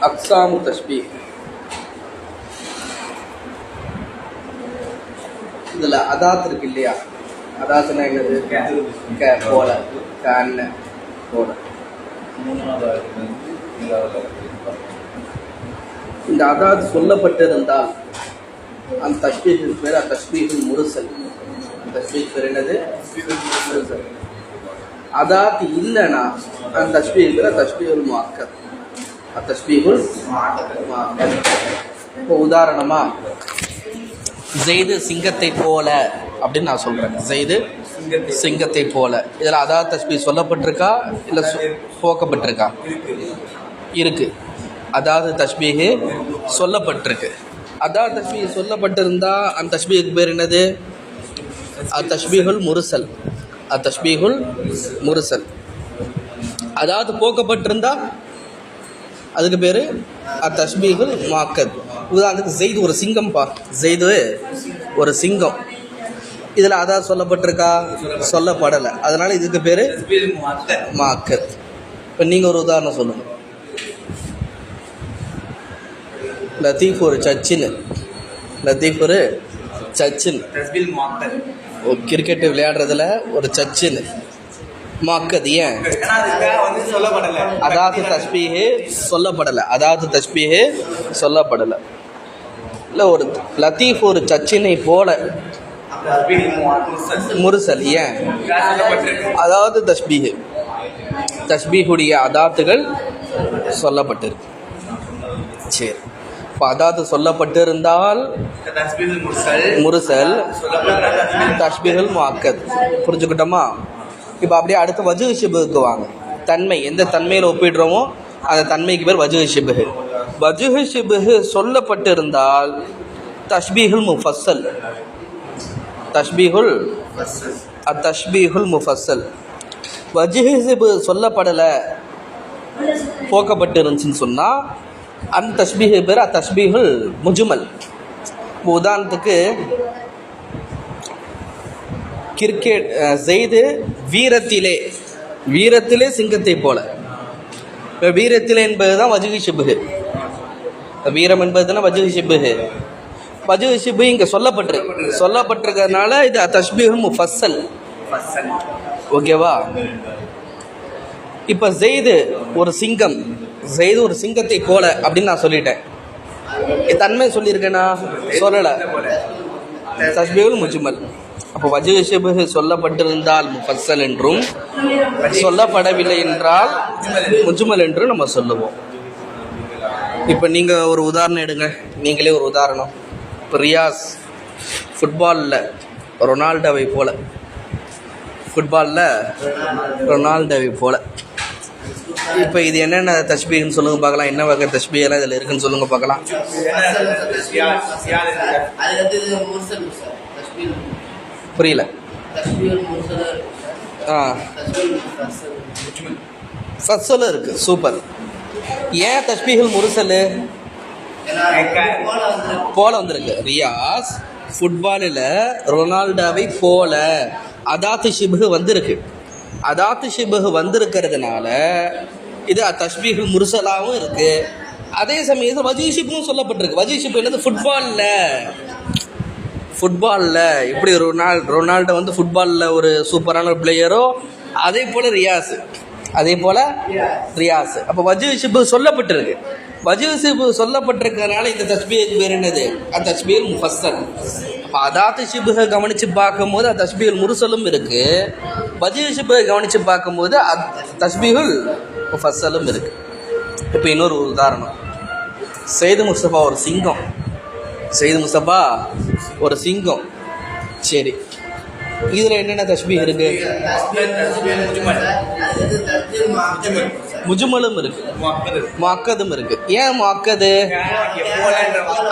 அக்ஸாமு தஷ்பீஹ். இதில் அதாத் இருக்கு இல்லையா? அதாத்துனா என்னது? போல, கண்ண போல. இந்த அதாத் சொல்லப்பட்டிருந்தால் அந்த தஷ்பீஹுக்கு பேர் தஷ்பீஹுல் முர்சல். அந்த தஷ்பீஹ் பேர் என்னது? முர்சல். அதாத் இல்லைன்னா அந்த தஷ்பீஹ் பேர் தஷ்பீஹுல் முஅக்கத். தஷ்பீஹுல் முஅக்கத். இப்போ உதாரணமா ஜெய்து சிங்கத்தை போல அப்படின்னு நான் சொல்கிறேன். ஜெய்து சிங்கத்தை போல. இதில் அதாத் தஷ்பீஹ் சொல்லப்பட்டிருக்கா இல்லை போக்கப்பட்டிருக்கா? இருக்கு. அதாவது தஷ்பீஹ் சொல்லப்பட்டிருக்கு. அதாவது தஷ்பீஹ் சொல்லப்பட்டிருந்தா அந்த தஷ்பீஹுக்கு பேர் என்னது? தஷ்பீஹுல் முர்சல். தஷ்பீஹுல் முர்சல். அதாவது போக்கப்பட்டிருந்தா அதுக்கு பேர் தஷ்பீஹுல் முஅக்கத். உதாரணத்துக்கு ஜெய்து ஒரு சிங்கம்பா, ஜெய்து ஒரு சிங்கம். இதில் அதாவது சொல்லப்பட்டிருக்கா? சொல்லப்படலை. அதனால இதுக்கு பேர் முஅக்கத். இப்போ நீங்கள் ஒரு உதாரணம் சொல்லுங்கள். லத்தீஃப் ஒரு சச்சின். லத்தீஃப் ஒரு சச்சின். கிரிக்கெட்டு விளையாடுறதுல ஒரு சச்சின் முஅக்கத். ஏன்? அதாவது தஷ்பீஹ் சொல்லப்படலை. அதாவது தஷ்பீஹ் சொல்லப்படலை. இல்லை, ஒரு லத்தீஃப் ஒரு சச்சினை போல முர்சல். ஏன்? அதாவது தஷ்பீஹ், தஷ்பீஹுடைய அதாத்துகள் சொல்லப்பட்டிருக்கு. சரி, இப்போ அதாவது சொல்லப்பட்டிருந்தால் முர்சல், தஷ்பீஹுல் முஅக்கத். புரிஞ்சுக்கிட்டோமா? இப்போ அப்படியே அடுத்து வஜ்ஹு ஷிபுக்கு வாங்க. தன்மை, எந்த தன்மையில் ஒப்பிடுறோமோ அந்த தன்மைக்கு பேர் வஜ்ஹு ஷிபுஹ். வஜ்ஹு ஷிபுஹ் சொல்லப்பட்டிருந்தால் தஷ்பீஹுல் முஃபஸ்ஸல். தஷ்பீஹுல் தஷ்பீஹுல் முஃபஸ்ஸல். வஜ்ஹு ஷிபுஹ் சொல்லப்படலை, போக்கப்பட்டிருந்துச்சின்னு சொன்னால் அந்த தஷ்பீஹ் பேர் தஷ்பீஹுல் முஜ்மல். உதாரணத்துக்கு கிரிக்கெட் ஜெய்து வீரத்திலே, வீரத்திலே சிங்கத்தை போல. இப்போ வீரத்திலே என்பது தான் வஜ்ஹு ஷிபுஹ். வீரம் என்பது தானே வஜ்ஹு ஷிபுஹ். வஜ்ஹு ஷிபுஹ் இங்கே சொல்லப்பட்டிருக்கிறதுனால இது தஷ்பீஹுல் முஃபஸ்ஸல். ஓகேவா? இப்போ ஜெய்து ஒரு சிங்கம், ஜெய்து ஒரு சிங்கத்தை போல அப்படின்னு நான் சொல்லிட்டேன். தன்மை சொல்லியிருக்கேனா? சொல்லலை. தஷ்பீஹுல் முஜ்மல். அப்போ வஜ்ஹு ஷிபுஹ் சொல்லப்பட்டிருந்தால் முஃபஸ்ஸல் என்றும், சொல்லப்படவில்லை என்றால் முஜ்மல் என்றும் நம்ம சொல்லுவோம். இப்போ நீங்கள் ஒரு உதாரணம் எடுங்க. நீங்களே ஒரு உதாரணம். இப்போ ரியாஸ் ஃபுட்பாலில் ரொனால்டோவை போல, ஃபுட்பாலில் ரொனால்டோவை போல. இப்போ இது என்னென்ன தஷ்பீஹ்னு சொல்லுங்க பார்க்கலாம். என்ன வகை தஷ்பீஹ் எல்லாம் இதில் இருக்குன்னு சொல்லுங்க பார்க்கலாம். புரியல? ஃபஸ்ஸலும் இருக்குது. சூப்பர். ஏன் தஷ்பீஹுல் முர்சல் போல வந்திருக்கு? ரியாஸ் ஃபுட்பாலில் ரொனால்டோவை போல அதாத்து ஷிபுஹ் வந்திருக்கு. அதாத்து ஷிபுஹ் வந்திருக்கிறதுனால இது தஷ்பீஹுல் முர்சலாகவும் இருக்குது. அதே சமயத்தில் வஜ்ஹு ஷிபுஹும் சொல்லப்பட்டிருக்கு. வஜ்ஹு ஷிபுஹ் என்னது? ஃபுட்பாலில் எப்படி ரொனால்டோ வந்து ஃபுட்பாலில் ஒரு சூப்பரான ஒரு பிளேயரோ, அதே போல் ரியாஸ். அப்போ வஜ்ஹு ஷிபுஹ் சொல்லப்பட்டிருக்கு. வஜ்ஹு ஷிபுஹ் சொல்லப்பட்டிருக்கிறதுனால இந்த தஷ்பீஹுக்கு பேர் என்னது? தஷ்பீஹுல் முஃபஸ்ஸல். அப்போ அதாத்து ஷிபுஹை கவனித்து பார்க்கும்போது தஷ்பீஹுல் முர்சலும் இருக்குது. வஜ்ஹு ஷிபுஹை கவனித்து பார்க்கும்போது தஷ்பீஹுல் முஃபஸ்ஸலும் இருக்குது. இப்போ இன்னொரு உதாரணம். சையது முஸ்தபா ஒரு சிங்கம். சையது முஸ்தபா ஒரு சிங்கம். சரி, இதில் என்னென்ன தஷ்பீஹ் இருக்கு? முஜ்மலும் இருக்கு, முஅக்கதும் இருக்கு. ஏன் முஅக்கது?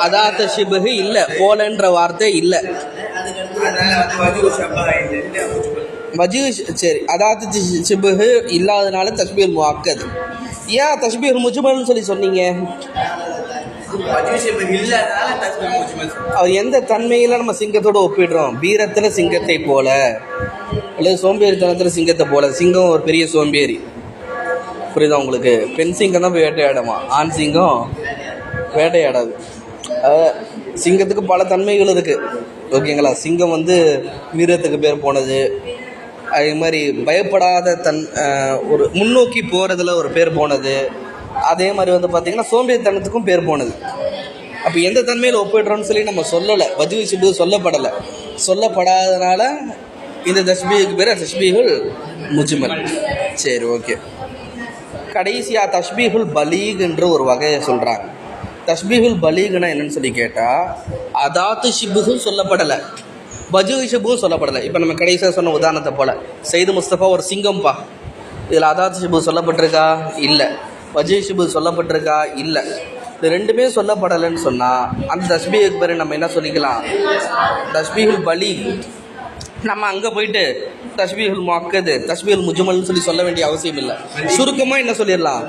அதாத் ஷிபுஹ் இல்லை, போலன்ற வார்த்தை இல்லை. வஜ்ஹு சரி, அதாத் ஷிபுஹ் இல்லாதனால தஷ்பீஹுல் முஅக்கத். ஏன் தஷ்பீஹுல் முஜ்மல்னு சொன்னீங்க? அவர் எந்த தன்மையில் நம்ம சிங்கத்தோடு ஒப்பிடுறோம்? வீரத்தில் சிங்கத்தை போல, அல்லது சோம்பேறித்தனத்தில் சிங்கத்தை போல. சிங்கம் ஒரு பெரிய சோம்பேறி. புரியுதா உங்களுக்கு? பெண் சிங்கம் தான் போய் வேட்டையாடுமா, ஆண் சிங்கம் வேட்டையாடாது. சிங்கத்துக்கு பல தன்மைகள் இருக்குது, ஓகேங்களா? சிங்கம் வந்து வீரத்துக்கு பேர் போனது, அதே மாதிரி பயப்படாத ஒரு முன்னோக்கி போகிறதுல ஒரு பேர் போனது, அதே மாதிரி வந்து பார்த்திங்கன்னா சோம்பேறித்தனத்துக்கும் பேர் போனது. அப்போ எந்த தன்மையில் ஒப்பிடுறோன்னு சொல்லி நம்ம சொல்லலை, வஜ்ஹு ஷிபு சொல்லப்படலை. சொல்லப்படாதனால இந்த தஷ்பீஹுக்கு பேர் தஷ்பீஹுல் முஜ்மல். சரி, ஓகே. கடைசியாக தஷ்பீஹுல் பலீக்ன்ற ஒரு வகையை சொல்கிறாங்க. தஷ்பீஹுல் பலீக்னா என்னன்னு சொல்லி கேட்டால், அதாத்து ஷிபுஹும் சொல்லப்படலை, வஜ்ஹு ஷிபுவும் சொல்லப்படலை. இப்போ நம்ம கடைசியாக சொன்ன உதாரணத்தை போல், சையது முஸ்தபா ஒரு சிங்கம்பா, இதில் அதாத்து ஷிபு சொல்லப்பட்டிருக்கா? இல்லை. வஜ்ஹு ஷிபு சொல்லப்பட்டிருக்கா? இல்லை. இது ரெண்டுமே சொல்லப்படலைன்னு சொன்னால் அந்த தஷ்பீஹுக்கு பேர் நம்ம என்ன சொல்லிக்கலாம்? தஷ்பீஹுல் பலீக். நம்ம அங்கே போயிட்டு தஷ்பீஹுல் முஅக்கது, தஷ்பீஹுல் முஜ்மல்னு சொல்லி சொல்ல வேண்டிய அவசியம் இல்லை. சுருக்கமாக என்ன சொல்லிடலாம்?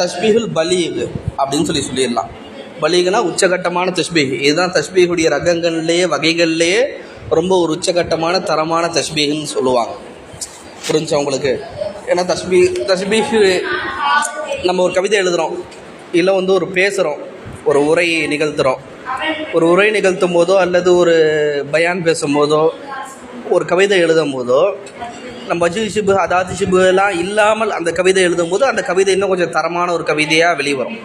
தஷ்பீஹுல் பலீக் அப்படின்னு சொல்லிடலாம். பலீக்னா உச்சகட்டமான தஷ்பீஹ். இதுதான் தஷ்பீஹுடைய ரகங்கள்லேயே வகைகள்லேயே ரொம்ப ஒரு உச்சகட்டமான தரமான தஷ்பீஹ்னு சொல்லுவாங்க. புரிஞ்சா உங்களுக்கு? ஏன்னா தஷ்பீஹ் நம்ம ஒரு கவிதை எழுதுகிறோம், இல்லை வந்து ஒரு பேசுகிறோம், ஒரு உரை நிகழ்த்துகிறோம். ஒரு உரை நிகழ்த்தும் போதோ அல்லது ஒரு பயான் பேசும்போதோ ஒரு கவிதை எழுதும் போதோ நம்ம வஜ்ஹு ஷிபு அதாத்து ஷிபுலாம் இல்லாமல் அந்த கவிதை எழுதும் போது அந்த கவிதை இன்னும் கொஞ்சம் தரமான ஒரு கவிதையாக வெளிவரும்.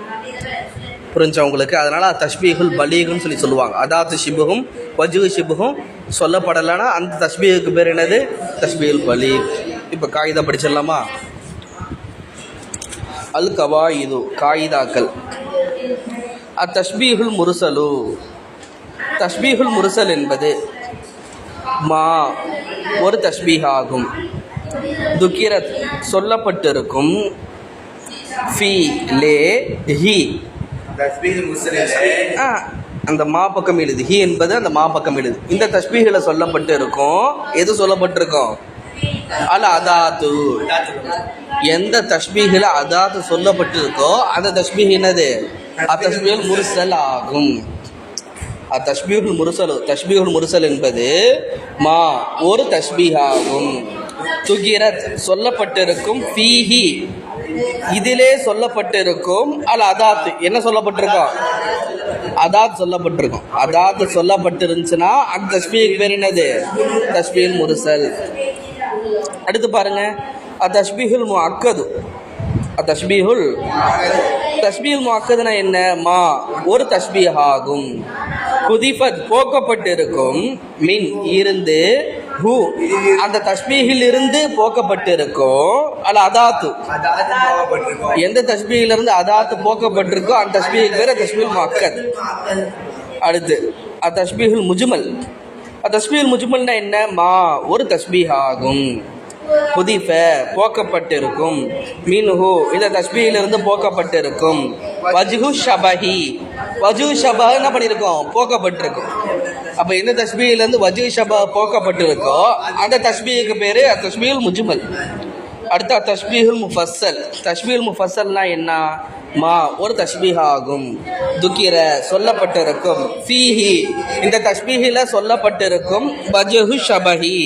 புரிஞ்சா உங்களுக்கு? அதனால் தஷ்பீஹுல் பலீக்னு சொல்லி சொல்லுவாங்க. அதாத்து ஷிபுகும் வஜ்ஹு ஷிபுகும் சொல்லப்படலைன்னா அந்த தஷ்பீஹுக்கு பேர் என்னது? தஷ்பீஹுல் பலீக். இப்போ காயிதா படிச்சிடலாமா? அல் கவாயிது, காயிதாக்கள். தஷ்பீஹுல் முர்சலு, தஷ்பீஹுல் முர்சல் என்பது மா ஒரு தஷ்பீஹாகும், துக்கிரத் சொல்லப்பட்டிருக்கும், ஃபி லே ஹி அந்த மா பக்கம் எழுது, ஹி என்பது அந்த மா பக்கம் எழுது. இந்த தஷ்பீஹில் சொல்லப்பட்டு இருக்கும். எது சொல்லப்பட்டிருக்கும்? அல் அதாத்து. எந்த தஷ்பீஹில் அதாத்து சொல்லப்பட்டிருக்கோ அந்த தஷ்பீஹ் என்னது? தஷ்பீஹுல் முர்சல் ஆகும். தஷ்பீஹுல் முர்சல், தஷ்பீஹுல் முர்சல் என்பது மா ஒரு தஷ்பீஹாகும், துகிரத் சொல்லப்பட்டிருக்கும், ஃபீஹி இதிலே சொல்லப்பட்டிருக்கும், அல் அதாத் என்ன சொல்லப்பட்டிருக்கோம்? அதாத் சொல்லப்பட்டிருக்கும். அதாத் சொல்லப்பட்டிருந்துச்சுன்னா அந்த தஷ்பீஹுக்கு பேர் என்னது? தஷ்பீஹுல் முர்சல். அடுத்து பாருங்க, தஷ்பீஹுல் முஅக்கது. தஷ்பீஹுல் முஅக்கதுனா என்ன? மா ஒரு தஷ்பீஹாகும், குதிஃபத் போக்கப்பட்டிருக்கும், மின் இருந்து, ஹூ அந்த தஷ்பீஹில் இருந்து போக்கப்பட்டிருக்கும், அல்ல அதாத்து எந்த தஷ்பீஹில் இருந்து அதாத்து போக்கப்பட்டிருக்கோ அந்த தஷ்பீஹுக்கு பேர் தஷ்பீஹுல் முஅக்கத். அடுத்து தஷ்பீஹுல் முஜ்மல். தஷ்பீஹுல் முஜ்மல்னா என்ன? மா ஒரு தஷ்பீஹாகும், குதிஃப போக்கப்பட்டிருக்கும், மின்ஹு இந்த தஷ்பீஹிலிருந்து போக்கப்பட்டிருக்கும், வஜ்ஹு ஷபஹி வஜ்ஹு ஷபஹ் என்ன பண்ணியிருக்கோம்? போக்கப்பட்டிருக்கும். அப்போ எந்த தஷ்பீஹிலிருந்து வஜ்ஹு ஷபஹ் போக்கப்பட்டிருக்கோ அந்த தஷ்பீஹுக்கு பேர் தஷ்பீஹுல் முஜ்மல். அடுத்த தஷ்பீஹுல் முஃபஸ்ஸல். தஷ்பீஹுல் முஃபஸ்ஸல்னா என்ன? மா ஒரு தஷ்பீஹாகும், துக்கிர சொல்லப்பட்டிருக்கும், ஃபீஹி இந்த தஷ்பீஹில் சொல்லப்பட்டிருக்கும், வஜ்ஹு ஷபஹி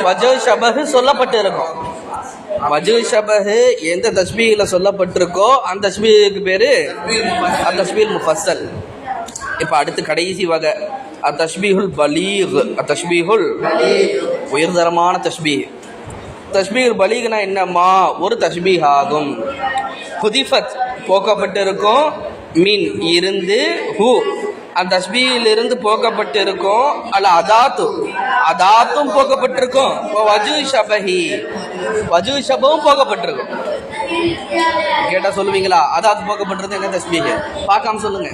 வஜ்ஹு ஷபஹ் சொல்லப்பட்டிருக்கும். வஜ்ஹு ஷபஹ் எந்த தஷ்பீஹில் சொல்லப்பட்டிருக்கோ அந்த தஷ்பீஹுக்கு பேர் தஷ்பீஹுல் முஃபஸ்ஸல். இப்போ அடுத்து கடைசி வகை தஷ்பீஹுல் பலீக். தஷ்பீஹுல் உயர்தரமான தஷ்பீஹ். தஷ்பீஹுல் பலீக்னா என்னம்மா? ஒரு தஷ்பீஹாகும், குதிஃபத் போக்கப்பட்டிருக்கும், மீன் இருந்து, ஹூ அந்த தஷ்பீஹிலிருந்து போக்கப்பட்டிருக்கும், அல்ல அதாத்து அதாத்தும் போக்கப்பட்டிருக்கும், வஜ்ஹு ஷபஹி வஜ்ஹு ஷபஹும் போக்கப்பட்டிருக்கும். கேட்டால் சொல்லுவீங்களா? அதாத்து போக்கப்பட்டிருந்தது என்ன தஷ்பீஹ்? பார்க்காம சொல்லுங்க.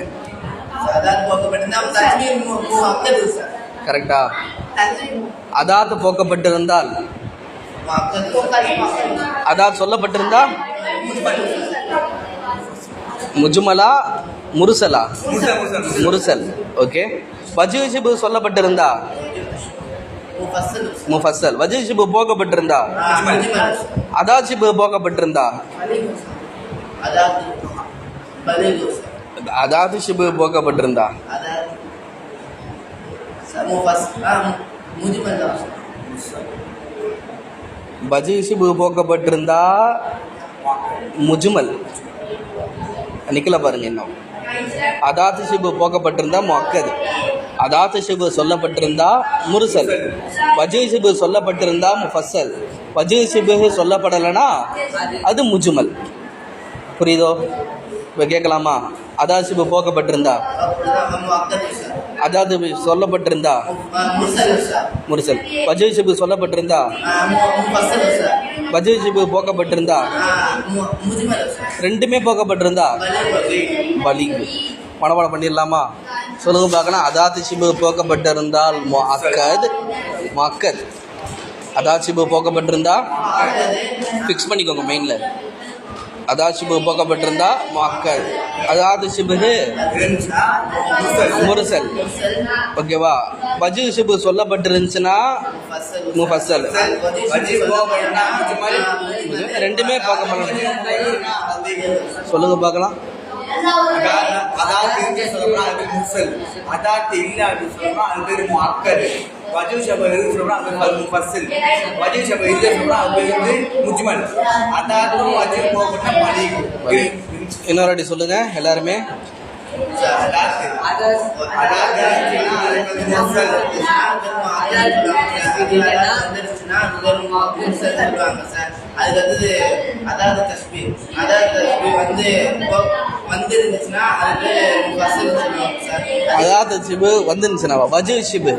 கரெக்டா? அதாத்து போக்கப்பட்டிருந்தால், அதாத்து சொல்லப்பட்டிருந்தா முஜ்மலா முர்சலா? முர்சல். ஓகே. வஜ்ஹு ஷிபு சொல்லப்பட்டிருந்தா முஃபஸ்ஸல். வஜ்ஹு ஷிபு போக்கப்பட்டிருந்தா, அதாத் ஷிபு போக்கப்பட்டிருந்தா, அதாத் ஷிபு போக்கப்பட்டிருந்தா வஜ்ஹு ஷிபு போக்கப்பட்டிருந்தா முஜுமல். நிக்கல பாருங்க இன்னும். அதாத்து ஷிபு போக்கப்பட்டிருந்தா முஅக்கத். அதாத்து ஷிபு சொல்லப்பட்டிருந்தா முர்சல். வஜ்ஹு ஷிபு சொல்லப்பட்டிருந்தா முஃபஸ்ஸல். வஜ்ஹு ஷிபு சொல்லப்படலைன்னா அது முஜுமல். புரியுதோ? இப்போ கேட்கலாமா? அதாத்து ஷிபு போக்கப்பட்டிருந்தா, அதாத்து சொல்லப்பட்டிருந்தா முர்சல். வஜ்ஹு ஷிபு சொல்லப்பட்டிருந்தா, வஜ்ஹு ஷிபு போக்கப்பட்டிருந்தா, ரெண்டுமே போக்கப்பட்டிருந்தா பலீக். மனப்பாடம் பண்ணிடலாமா? சொல்லுங்க பார்க்கலாம். அதாத்து ஷிபு போக்கப்பட்டிருந்தால் முஅக்கத், முஅக்கத். அதாத்து ஷிபு போக்கப்பட்டிருந்தா ஃபிக்ஸ் பண்ணிக்கோங்க மெயினில். அதாத்து ஷிபு போக்கப்பட்டிருந்தா முஅக்கத். அதாத்து ஷிபு முர்சல். ஓகேவா? வஜ்ஹு ஷிபு சொல்லப்பட்டிருந்துச்சுன்னா முஃபஸ்ஸல். ரெண்டுமே போக்கப்படணும். சொல்லுங்க பார்க்கலாம். அதாத்து சொல்லப்போனா அது முஃபஸ்ஸல். அதாத்து இல்ல அப்படின்னு சொல்லப்போனா அது பேர் முஅக்கத். வஜ்ஹு ஷபஹ் சொல்லப்போனா அது பேர் முஃபஸ்ஸல். வஜ்ஹு ஷபஹ் இல்ல சொல்லப்போனா அது பேர் முஜ்மல். அதாத்து வஜ்ஹு போகப்பட்ட பலீக். இன்னொரு வாட்டி சொல்லுங்க எல்லாருமே. அதாத்து அதாத்து முஃபஸ்ஸல். அதுக்கு அதாவது தஸ்பீஹ். அதாவது தஸ்பீஹ் வந்து இருந்துச்சுன்னா அது அதாத்து ஷிபு வந்துருந்துச்சுன்னா வஜ்ஹு ஷிபு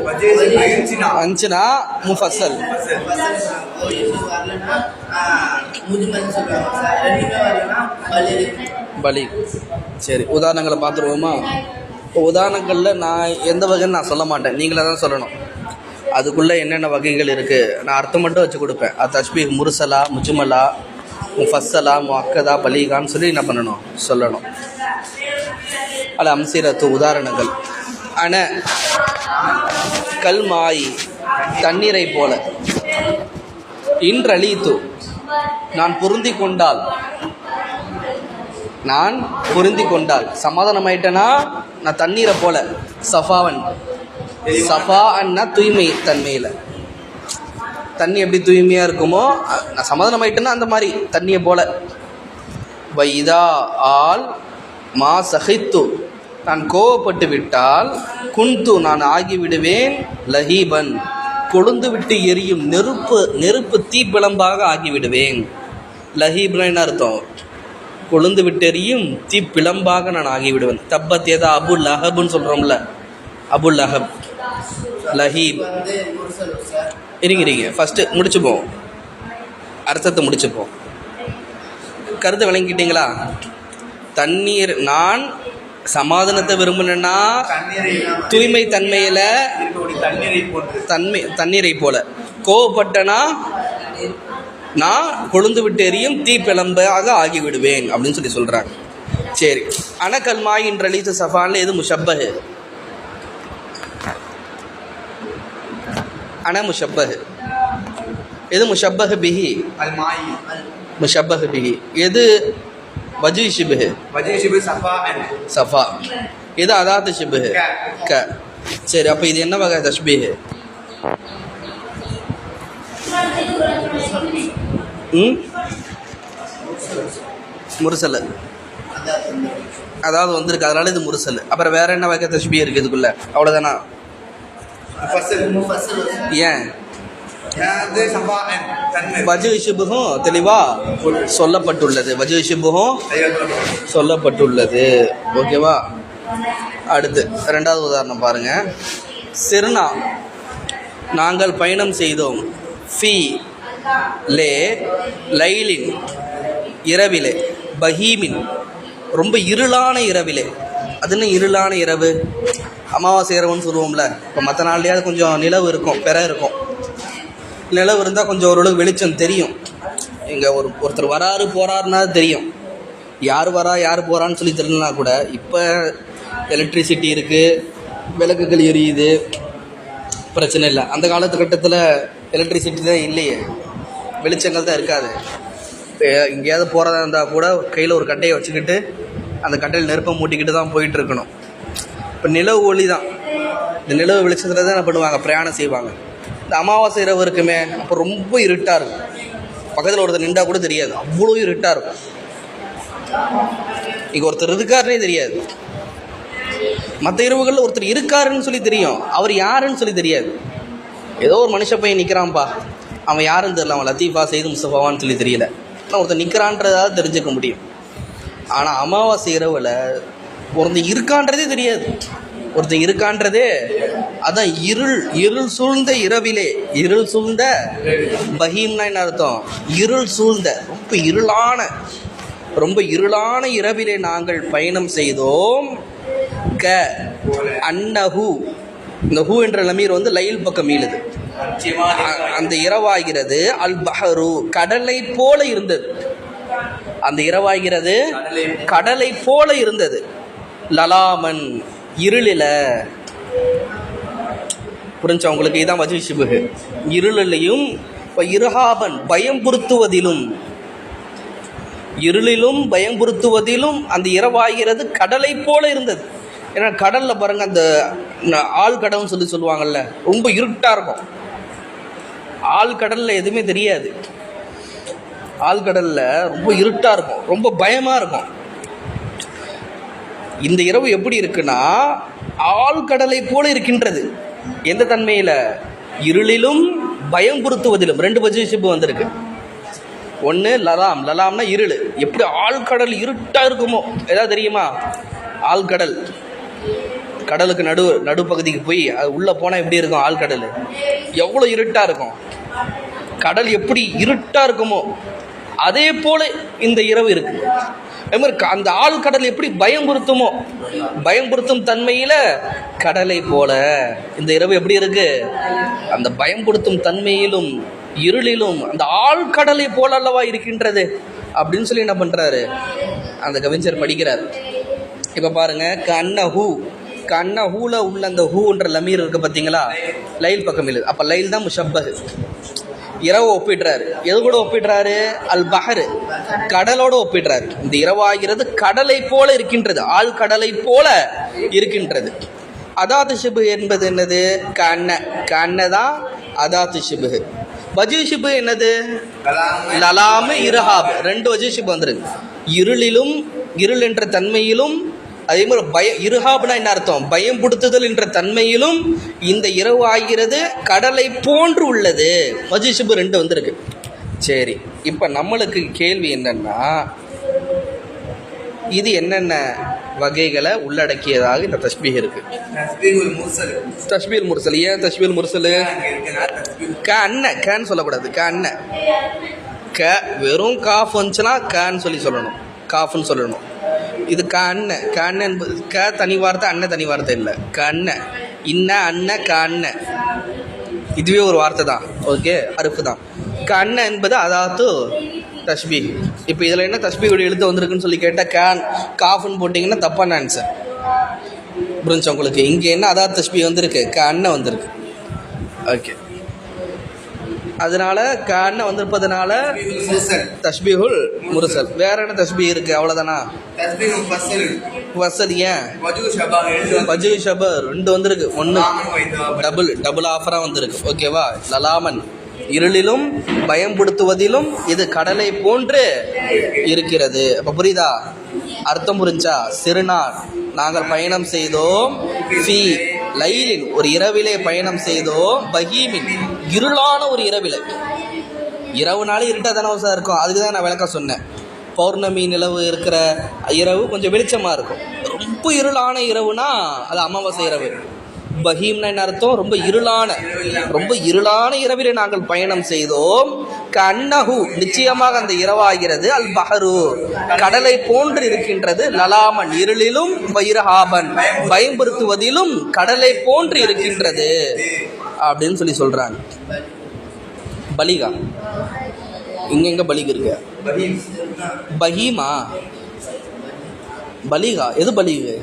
வந்துச்சுன்னா முஃபஸ்ஸல். பலீக். சரி, உதாரணங்களை பார்த்துருவோமா? இப்போ உதாரணங்களில் நான் எந்த வகைன்னு நான் சொல்ல மாட்டேன், நீங்களே தான் சொல்லணும். அதுக்குள்ளே என்னென்ன வகைகள் இருக்குது நான் அர்த்தம் மட்டும் வச்சு கொடுப்பேன். அது தஸ்பீஹ் முர்சலா, முஜ்மலா, முஃபஸ்ஸலா, முஅக்கதா, பலீகான்னு சொல்லி என்ன பண்ணணும், சொல்லணும். அல்ல அம்சிரத்து உதாரணங்கள். அன கல்மாயி தண்ணீரை போல. இன்றலீத்து நான் பொருந்தி கொண்டால், நான் பொருந்தி கொண்டால் சமாதானமாயிட்டேன்னா நான் தண்ணீரை போல. சஃபாவன், சஃபா அண்ணா தூய்மை தன்மையில். தண்ணி எப்படி தூய்மையாக இருக்குமோ நான் சமாதானமாயிட்டேன்னா அந்த மாதிரி தண்ணியை போல. வைதா ஆல் மா சஹித்து நான் கோவப்பட்டு விட்டால், குந்து நான் ஆகிவிடுவேன், லஹீபன் கொழுந்து விட்டு எரியும் நெருப்பு தீப்பிழம்பாக ஆகிவிடுவேன். லஹீப்னா என்ன அர்த்தம்? கொழுந்து விட்டு எரியும் தீப்பிழம்பாக நான் ஆகிவிடுவேன். தப்பத் ஏதா அபு லஹப்னு சொல்கிறோம்ல, அபு லஹப், லஹீப். இருங்க ஃபஸ்ட்டு முடிச்சுப்போம், அர்த்தத்தை முடிச்சுப்போம். கருத்தை விளங்கிட்டீங்களா? தண்ணீர் நான் சமாதானத்தை விரும்பினா தூய்மை தன்மையில் தண்ணீரை போல. கோவப்பட்டனா நான் கொழுந்து விட்டு எரியும் தீப்பிழம்பாக ஆகிவிடுவேன் அப்படின்னு சொல்லி சொல்கிறாங்க. சரி, அனகல்மாய் இன்றலீத்து சஃபானில் எது முஷப்பஹு? அன முஷப்பஹு. எது முஷப்பஹு பிஹி? முஷப்பஹு பிஹி. எது வஜ்ஹு ஷிப்ஹு? வஜ்ஹு ஷிப்ஹு சஃபா. சஃபா. இது அதாத்து ஷிப்ஹு க. சரி, அப்போ இது என்ன வகை தஷ்பீஹ்? முர்சல். அதாவது வந்திருக்கு, அதனால இது முர்சல். அப்புறம் வேற என்ன வகை தஷ்பீஹ் இருக்குது இதுக்குள்ள? அவ்வளோதானா? ஏன் வஜ்ஹு ஷிப்ஹும் தெளிவாக சொல்லப்பட்டுள்ளது. வஜ்ஹு ஷிப்ஹும் சொல்லப்பட்டுள்ளது. ஓகேவா? அடுத்து ரெண்டாவது உதாரணம் பாருங்கள். சிறுனா நாங்கள் பயணம் செய்தோம். ஃபி லே லைலின் இரவிலே, பஹீமின் ரொம்ப இருளான இரவிலே. அதுன்னு இருளான இரவு, அமாவாசை இரவுன்னு சொல்லுவோம்ல. இப்போ மற்ற நாள்லையாவது கொஞ்சம் நிலவு இருக்கும், பெற இருக்கும். நிலவு இருந்தால் கொஞ்சம் ஓரளவு வெளிச்சம் தெரியும். இங்கே ஒருத்தர் வராரு போகிறாருன்னா தெரியும். யார் வரா யார் போகிறான்னு சொல்லி தெரியலனா கூட இப்போ எலக்ட்ரிசிட்டி இருக்குது, விளக்குகள் எரியுது, பிரச்சனை இல்லை. அந்த காலத்துக்கட்டத்தில் எலக்ட்ரிசிட்டி தான் இல்லையே, வெளிச்சங்கள் தான் இருக்காது. இப்போ எங்கேயாவது போகிறதா இருந்தால் கூட கையில் ஒரு கட்டையை வச்சுக்கிட்டு அந்த கட்டையில் நெருப்பை மூட்டிக்கிட்டு தான் போயிட்டுருக்கணும். இப்போ நிலவு ஒளி தான், இந்த நிலவு வெளிச்சத்தில் தான் என்ன பண்ணுவாங்க, பிரயாணம் செய்வாங்க. இந்த அமாவாசை இரவு இருக்குமே, அப்போ ரொம்ப இருட்டாக இருக்கும். பக்கத்தில் ஒருத்தர் நின்றா கூட தெரியாது, அவ்வளோ இருட்டாக இருக்கும். இங்கே ஒருத்தர் இருக்காருன்னே தெரியாது. மற்ற இரவுகளில் ஒருத்தர் இருக்காருன்னு சொல்லி தெரியும், அவர் யாருன்னு சொல்லி தெரியாது. ஏதோ ஒரு மனுஷ பையன் நிற்கிறான்ப்பா, அவன் யாருன்னு தெரியல, அவன் லத்தீஃபா செய்து முஸ்தஃபாவான்னு சொல்லி தெரியல, ஆனால் ஒருத்தர் நிற்கிறான்றதாவது தெரிஞ்சுக்க முடியும். ஆனால் அமாவாசை இரவில் ஒருத்தர் இருக்கான்றதே தெரியாது. ஒருத்தர் இருக்கான்றதே அதான் இருள் சூழ்ந்த இரவிலே. இருள் சூழ்ந்த பஹீம்னா என்ன அர்த்தம்? இருள் சூழ்ந்த ரொம்ப இருளான இரவிலே நாங்கள் பயணம் செய்தோம். க அன்னஹு, இந்த ஹூ என்ற லமீர் வந்து லைல் பக்கம் மீளுது. அந்த இரவாகிறது அல் பஹரு, கடலை போல இருந்தது. அந்த இரவாகிறது கடலை போல இருந்தது. லலாமன், இருளில. புரிஞ்சா உங்களுக்கு? இதான் வஜ்ஹு ஷிபுஹ். இருளிலையும் இரஹாபன், பயம்புறுத்துவதிலும், இருளிலும் பயம்புறுத்துவதிலும் அந்த இரவாகிறது கடலை போல இருந்தது. ஏன்னா கடலில் பாருங்கள், அந்த ஆழ்கடல்னு சொல்லுவாங்கள்ல, ரொம்ப இருட்டாக இருக்கும். ஆழ்கடலில் எதுவுமே தெரியாது. ஆழ்கடலில் ரொம்ப இருட்டாக இருக்கும், ரொம்ப பயமாக இருக்கும். இந்த இரவு எப்படி இருக்குன்னா ஆழ்கடலை போல இருக்கின்றது. எந்த தன்மையில்? இருளிலும் பயம்புறுத்துவதிலும். 2 வஜ்ஹு ஷிபுஹ் வந்திருக்கு. ஒன்று லலாம், லலாம்னா இருள். எப்படி ஆழ்கடல் இருட்டாக இருக்குமோ ஏதாவது தெரியுமா? ஆழ்கடல், கடலுக்கு நடுப்பகுதிக்கு போய் அது உள்ளே போனால் எப்படி இருக்கும்? ஆழ்கடல் எவ்வளோ இருட்டாக இருக்கும். கடல் எப்படி இருட்டாக இருக்குமோ அதே போல் இந்த இரவு இருக்கு. அதே மாதிரி அந்த ஆழ்கடல் எப்படி பயம்புறுத்துமோ, பயம்புறுத்தும் தன்மையில் கடலை போல இந்த இரவு எப்படி இருக்கு? அந்த பயம்புறுத்தும் தன்மையிலும் இருளிலும் அந்த ஆழ்கடலை போல அல்லவா இருக்கின்றது அப்படின்னு சொல்லி என்ன பண்ணுறாரு அந்த கவிஞர் படிக்கிறார். இப்போ பாருங்க, கண்ணஹூல உள்ள அந்த ஹூன்ற லமீர் இருக்கு பார்த்தீங்களா, லைல் பக்கம் இல்லை. அப்போ லைல் தான் முஷப்பஹ். இரவு ஒப்பிடுறாரு. எது கூட ஒப்பிடுறாரு? அல் பஹர், கடலோடு ஒப்பிடுறாரு. இந்த இரவாகிறது கடலை போல இருக்கின்றது, ஆழ்கடலை போல இருக்கின்றது. அதாத்து ஷிபுஹ் என்பது என்னது? கண்ணதான் அதாத்து ஷிபுஹ். வஜ்ஹு ஷிபுஹ் என்னது? லலாமு இரஹாப். 2 வஜ்ஹு ஷிபுஹ் வந்துருக்கு. இருளிலும், இருள் என்ற தன்மையிலும், அதே மாதிரி இருஹாப்னா என்ன அர்த்தம்? பயம்படுத்துதல் என்ற தன்மையிலும் இந்த இரவு ஆகிறது கடலை போன்று உள்ளது. வஜ்ஹு ஷிபுஹ் 2 வந்திருக்கு. சரி, இப்போ நம்மளுக்கு கேள்வி என்னன்னா, இது என்னென்ன வகைகளை உள்ளடக்கியதாக இந்த தஸ்பீஹ் இருக்கு? தஸ்பீஹுல் முர்சல். ஏன் தஸ்பீஹுல் முர்சல்? கேன்னு சொல்லக்கூடாது. க வெறும் காஃப் வந்துச்சுன்னா கேன்னு சொல்லணும், காஃப்னு சொல்லணும். இது கண்ண என்பது க தனி வார்த்தை, தனி வார்த்தை இல்லை. கண்ண இதுவே ஒரு வார்த்தை தான். ஓகே, அறுப்பு தான். கண்ண என்பது அதாத்து தஸ்பீஹ். இப்போ இதில் என்ன தஸ்பீஹுடைய எழுத்து வந்திருக்குன்னு சொல்லி கேட்டால் காஃப்னு போட்டிங்கன்னா தப்பான ஆன்சர். புரிஞ்சா உங்களுக்கு? இங்கே என்ன அதாத்து தஸ்பீஹ் வந்திருக்கு? கண்ண வந்திருக்கு. ஓகே, அதனால கண்ண வந்திருப்பதனால தஸ்பீஹுல் முர்சல். வேற என்ன தஸ்பீஹ் இருக்கு? அவ்வளோதானா? ஃபஸ்ஸல். ஏன்? வஜ்ஹு ஷபஹ் 2 வந்திருக்கு. 1 டபுள் ஆஃபராக வந்திருக்கு. ஓகேவா? லலாமன், இருளிலும் பயம்படுத்துவதிலும் இது கடலை போன்று இருக்கிறது. அப்போ புரியுதா? அர்த்தம் புரிஞ்சா? சிறுநாள் நாங்கள் பயணம் செய்தோம். ஃபி லைலின், ஒரு இரவிலே பயணம் செய்தோம். பஹீமின், இருளான ஒரு இரவிலே. இரவுனாலே இருட்டாக தானே இருக்கும். அதுக்கு தான் நான் விளக்கம் சொன்னேன். பௌர்ணமி நிலவு இருக்கிற இரவு கொஞ்சம் வெளிச்சமாக இருக்கும். ரொம்ப இருளான இரவுனா அது அமாவாசை இரவு. பஹீம்னா என்ன அர்த்தம்? ரொம்ப இருளான இரவிலே நாங்கள் பயணம் செய்தோம். கண்ணஹு, நிச்சயமாக அந்த இரவாகிறது. அல் பஹரு, கடலை போன்று இருக்கின்றது. லலாமன், இருளிலும், வைரஹாபன், பயம்படுத்துவதிலும் கடலை போன்று இருக்கின்றது அப்படின்னு சொல்லி சொல்றாங்க. பலிகா இங்க பலிக இருக்கு. பஹீமா, பலிகா எது? பலிகு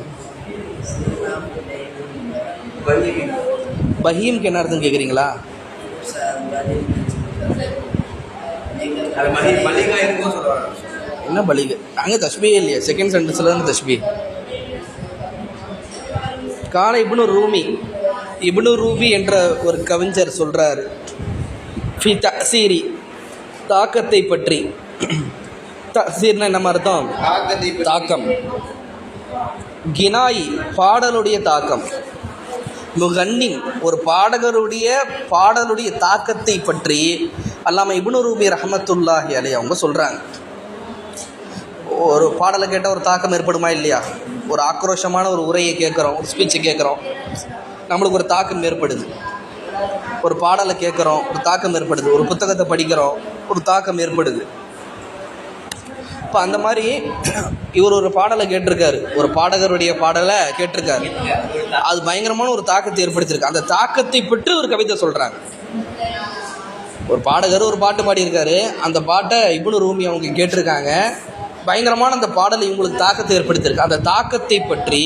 பஹீம்க்கு என்ன அர்த்தம் கேட்குறீங்களா? என்ன பலிகு? அங்கே தஸ்பீஹ் இல்லையா? செகண்ட் சென்டென்ஸில் தான் தஸ்பீஹ். கால இப்னு ரூபி என்ற ஒரு கவிஞர் சொல்கிறார், ஃபி தஅசீரி, தாக்கத்தை பற்றி. தசீர்னா என்ன அர்த்தம்? தாக்கத்தை தாக்கம். கினாயி பாடலுடைய தாக்கம். முகன்னின் ஒரு பாடலுடைய தாக்கத்தை பற்றி அல்லாம இப்னு ரூமி ரஹமத்துல்லாஹி அலைஹி அவங்க சொல்கிறாங்க. ஒரு பாடலை கேட்டால் ஒரு தாக்கம் ஏற்படுமா இல்லையா? ஒரு ஆக்ரோஷமான ஒரு உரையை கேட்குறோம், ஒரு ஸ்பீச்சை கேட்குறோம், நம்மளுக்கு ஒரு தாக்கம் ஏற்படுது. ஒரு பாடலை கேட்குறோம், ஒரு தாக்கம் ஏற்படுது. ஒரு புத்தகத்தை படிக்கிறோம், ஒரு தாக்கம் ஏற்படுது. இப்போ அந்த மாதிரி இவர் ஒரு பாடலை கேட்டிருக்காரு, ஒரு பாடகருடைய பாடலை கேட்டிருக்காரு, அது பயங்கரமான ஒரு தாக்கத்தை ஏற்படுத்தியிருக்கு. அந்த தாக்கத்தை பற்றி ஒரு கவிதை சொல்கிறாங்க. ஒரு பாடகர் ஒரு பாட்டு பாடியிருக்காரு, அந்த பாட்டை இப்னு ரூமி அவங்க கேட்டிருக்காங்க, பயங்கரமான அந்த பாடலை இவங்களுக்கு தாக்கத்தை ஏற்படுத்தியிருக்கு. அந்த தாக்கத்தை பற்றி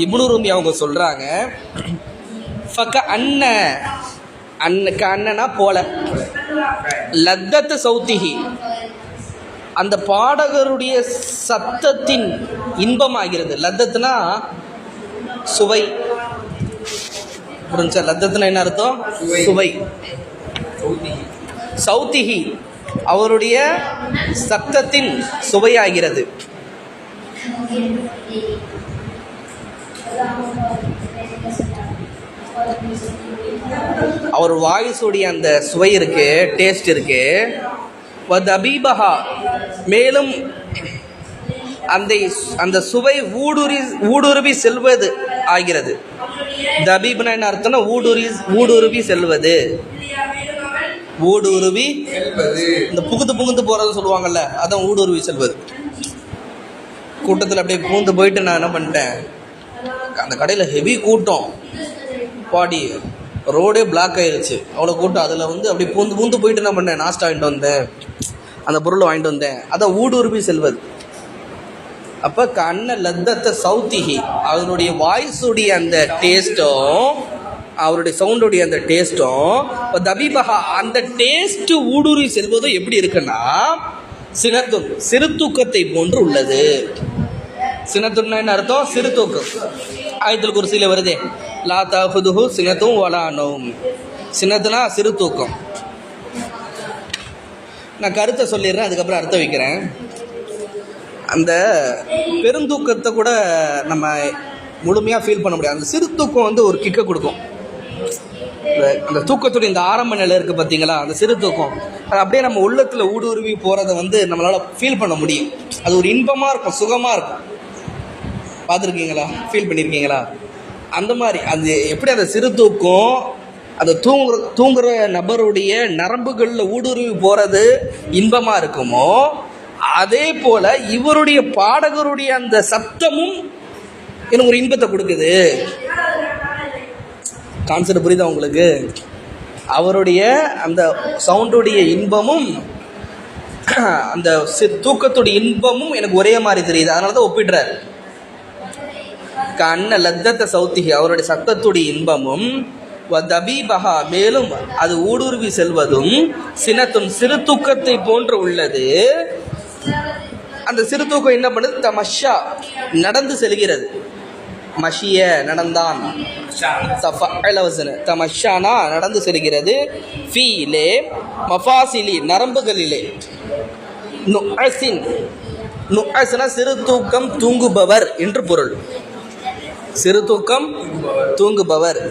இப்னு ரூமி அவங்க சொல்கிறாங்க. ஃபக்க அண்ணனா போல லத்தத்து சௌத்திஹி அந்த பாடகருடைய சத்தத்தின் இன்பமாகிறது. லத்தத்துனா சுவை. புரிஞ்சா? லத்தத்துனா என்ன அர்த்தம்? சுவை. சௌத்திஹி அவருடைய சத்தத்தின் சுவையாகிறது. அவர் வாய்ஸுடைய அந்த சுவை இருக்கு, டேஸ்ட் இருக்கு. வதபீபஹா மேலும் அந்த சுவை ஊடுருவி செல்வது ஆகிறது. தபீப்னா என்ன அர்த்தம்னா ஊடுருவி செல்வது. ஊடுருவி இந்த புகுந்து போறது சொல்லுவாங்கல்ல, அதான் ஊடுருவி செல்வது. கூட்டத்தில் அப்படியே பூந்து போயிட்டு நான் என்ன பண்ணிட்டேன், அந்த கடையில் ஹெவி கூட்டம், பாடி ரோடே பிளாக் ஆயிடுச்சு, அவ்வளோ கூட்டம். அதில் அப்படியே பூந்து போயிட்டு என்ன பண்ணேன், நாஸ்டா வாங்கிட்டு வந்தேன், அந்த பொருளை வாங்கிட்டு வந்தேன். அதான் ஊடுருவி செல்வது. அப்போ கண்ண லத்தத்தை சௌத்திஹி அவருடைய வாய்ஸுடைய அந்த டேஸ்ட்டும் அவருடைய சவுண்டுடைய அந்த டேஸ்ட்டும் இப்போ தபீபஹா அந்த டேஸ்ட்டு ஊடுருவி செல்வதும் எப்படி இருக்குன்னா சிறு தூக்கத்தை போன்று உள்ளது. சினத்துன்னா என்ன அர்த்தம்? சிறு தூக்கம். ஆயத்துல் குர்சியில் வருதே, லா தஹுதுஹு சினத்தும் வலா நௌம். சினத்துனா சிறு தூக்கம். நான் கருத்தை சொல்லிடுறேன், அதுக்கப்புறம் அர்த்தம் வைக்கிறேன். அந்த பெருந்தூக்கத்தை கூட நம்ம முழுமையாக ஃபீல் பண்ண முடியாது. அந்த சிறு தூக்கம் ஒரு கிக்கை கொடுக்கும். அந்த தூக்கத்துடைய இந்த ஆரம்ப நிலை இருக்குது பார்த்தீங்களா, அந்த சிறு தூக்கம் அது அப்படியே நம்ம உள்ளத்தில் ஊடுருவி போகிறத நம்மளால் ஃபீல் பண்ண முடியும். அது ஒரு இன்பமாக இருக்கும், சுகமாக இருக்கும். பார்த்துருக்கீங்களா? ஃபீல் பண்ணியிருக்கீங்களா? அந்த மாதிரி அது எப்படி அந்த சிறு தூக்கம் அந்த தூங்குற நபருடைய நரம்புகளில் ஊடுருவி போகிறது இன்பமாக இருக்குமோ, அதே போல் இவருடைய பாடகருடைய அந்த சத்தமும் எனக்கு ஒரு இன்பத்தை கொடுக்குது. கான்செப்ட் புரியுதா உங்களுக்கு? அவருடைய அந்த சவுண்டுடைய இன்பமும் அந்த தூக்கத்துடைய இன்பமும் எனக்கு ஒரே மாதிரி தெரியுது. அதனால தான் ஒப்பிடுறாரு. கண்ண லத்தத்தை சௌத்திகி அவருடைய சத்தத்துடைய இன்பமும் தபீபஹா மேலும் அது ஊடுருவி செல்வதும் சினத்தும் சிறு தூக்கத்தை போன்று உள்ளது. அந்த சிறு தூக்கம் என்ன பண்ணுது? தமஷா நடந்து செல்கிறது. மஷிய நடந்தான், தமஷானா நடந்து செல்கிறது. ஃபீலே மஃபாசிலி நரம்புகளிலே. நுஅஸின் நுஅஸ்னா சிறு தூக்கம் தூங்குபவர் என்று பொருள். சிறு தூக்கம் தூங்குபவர்.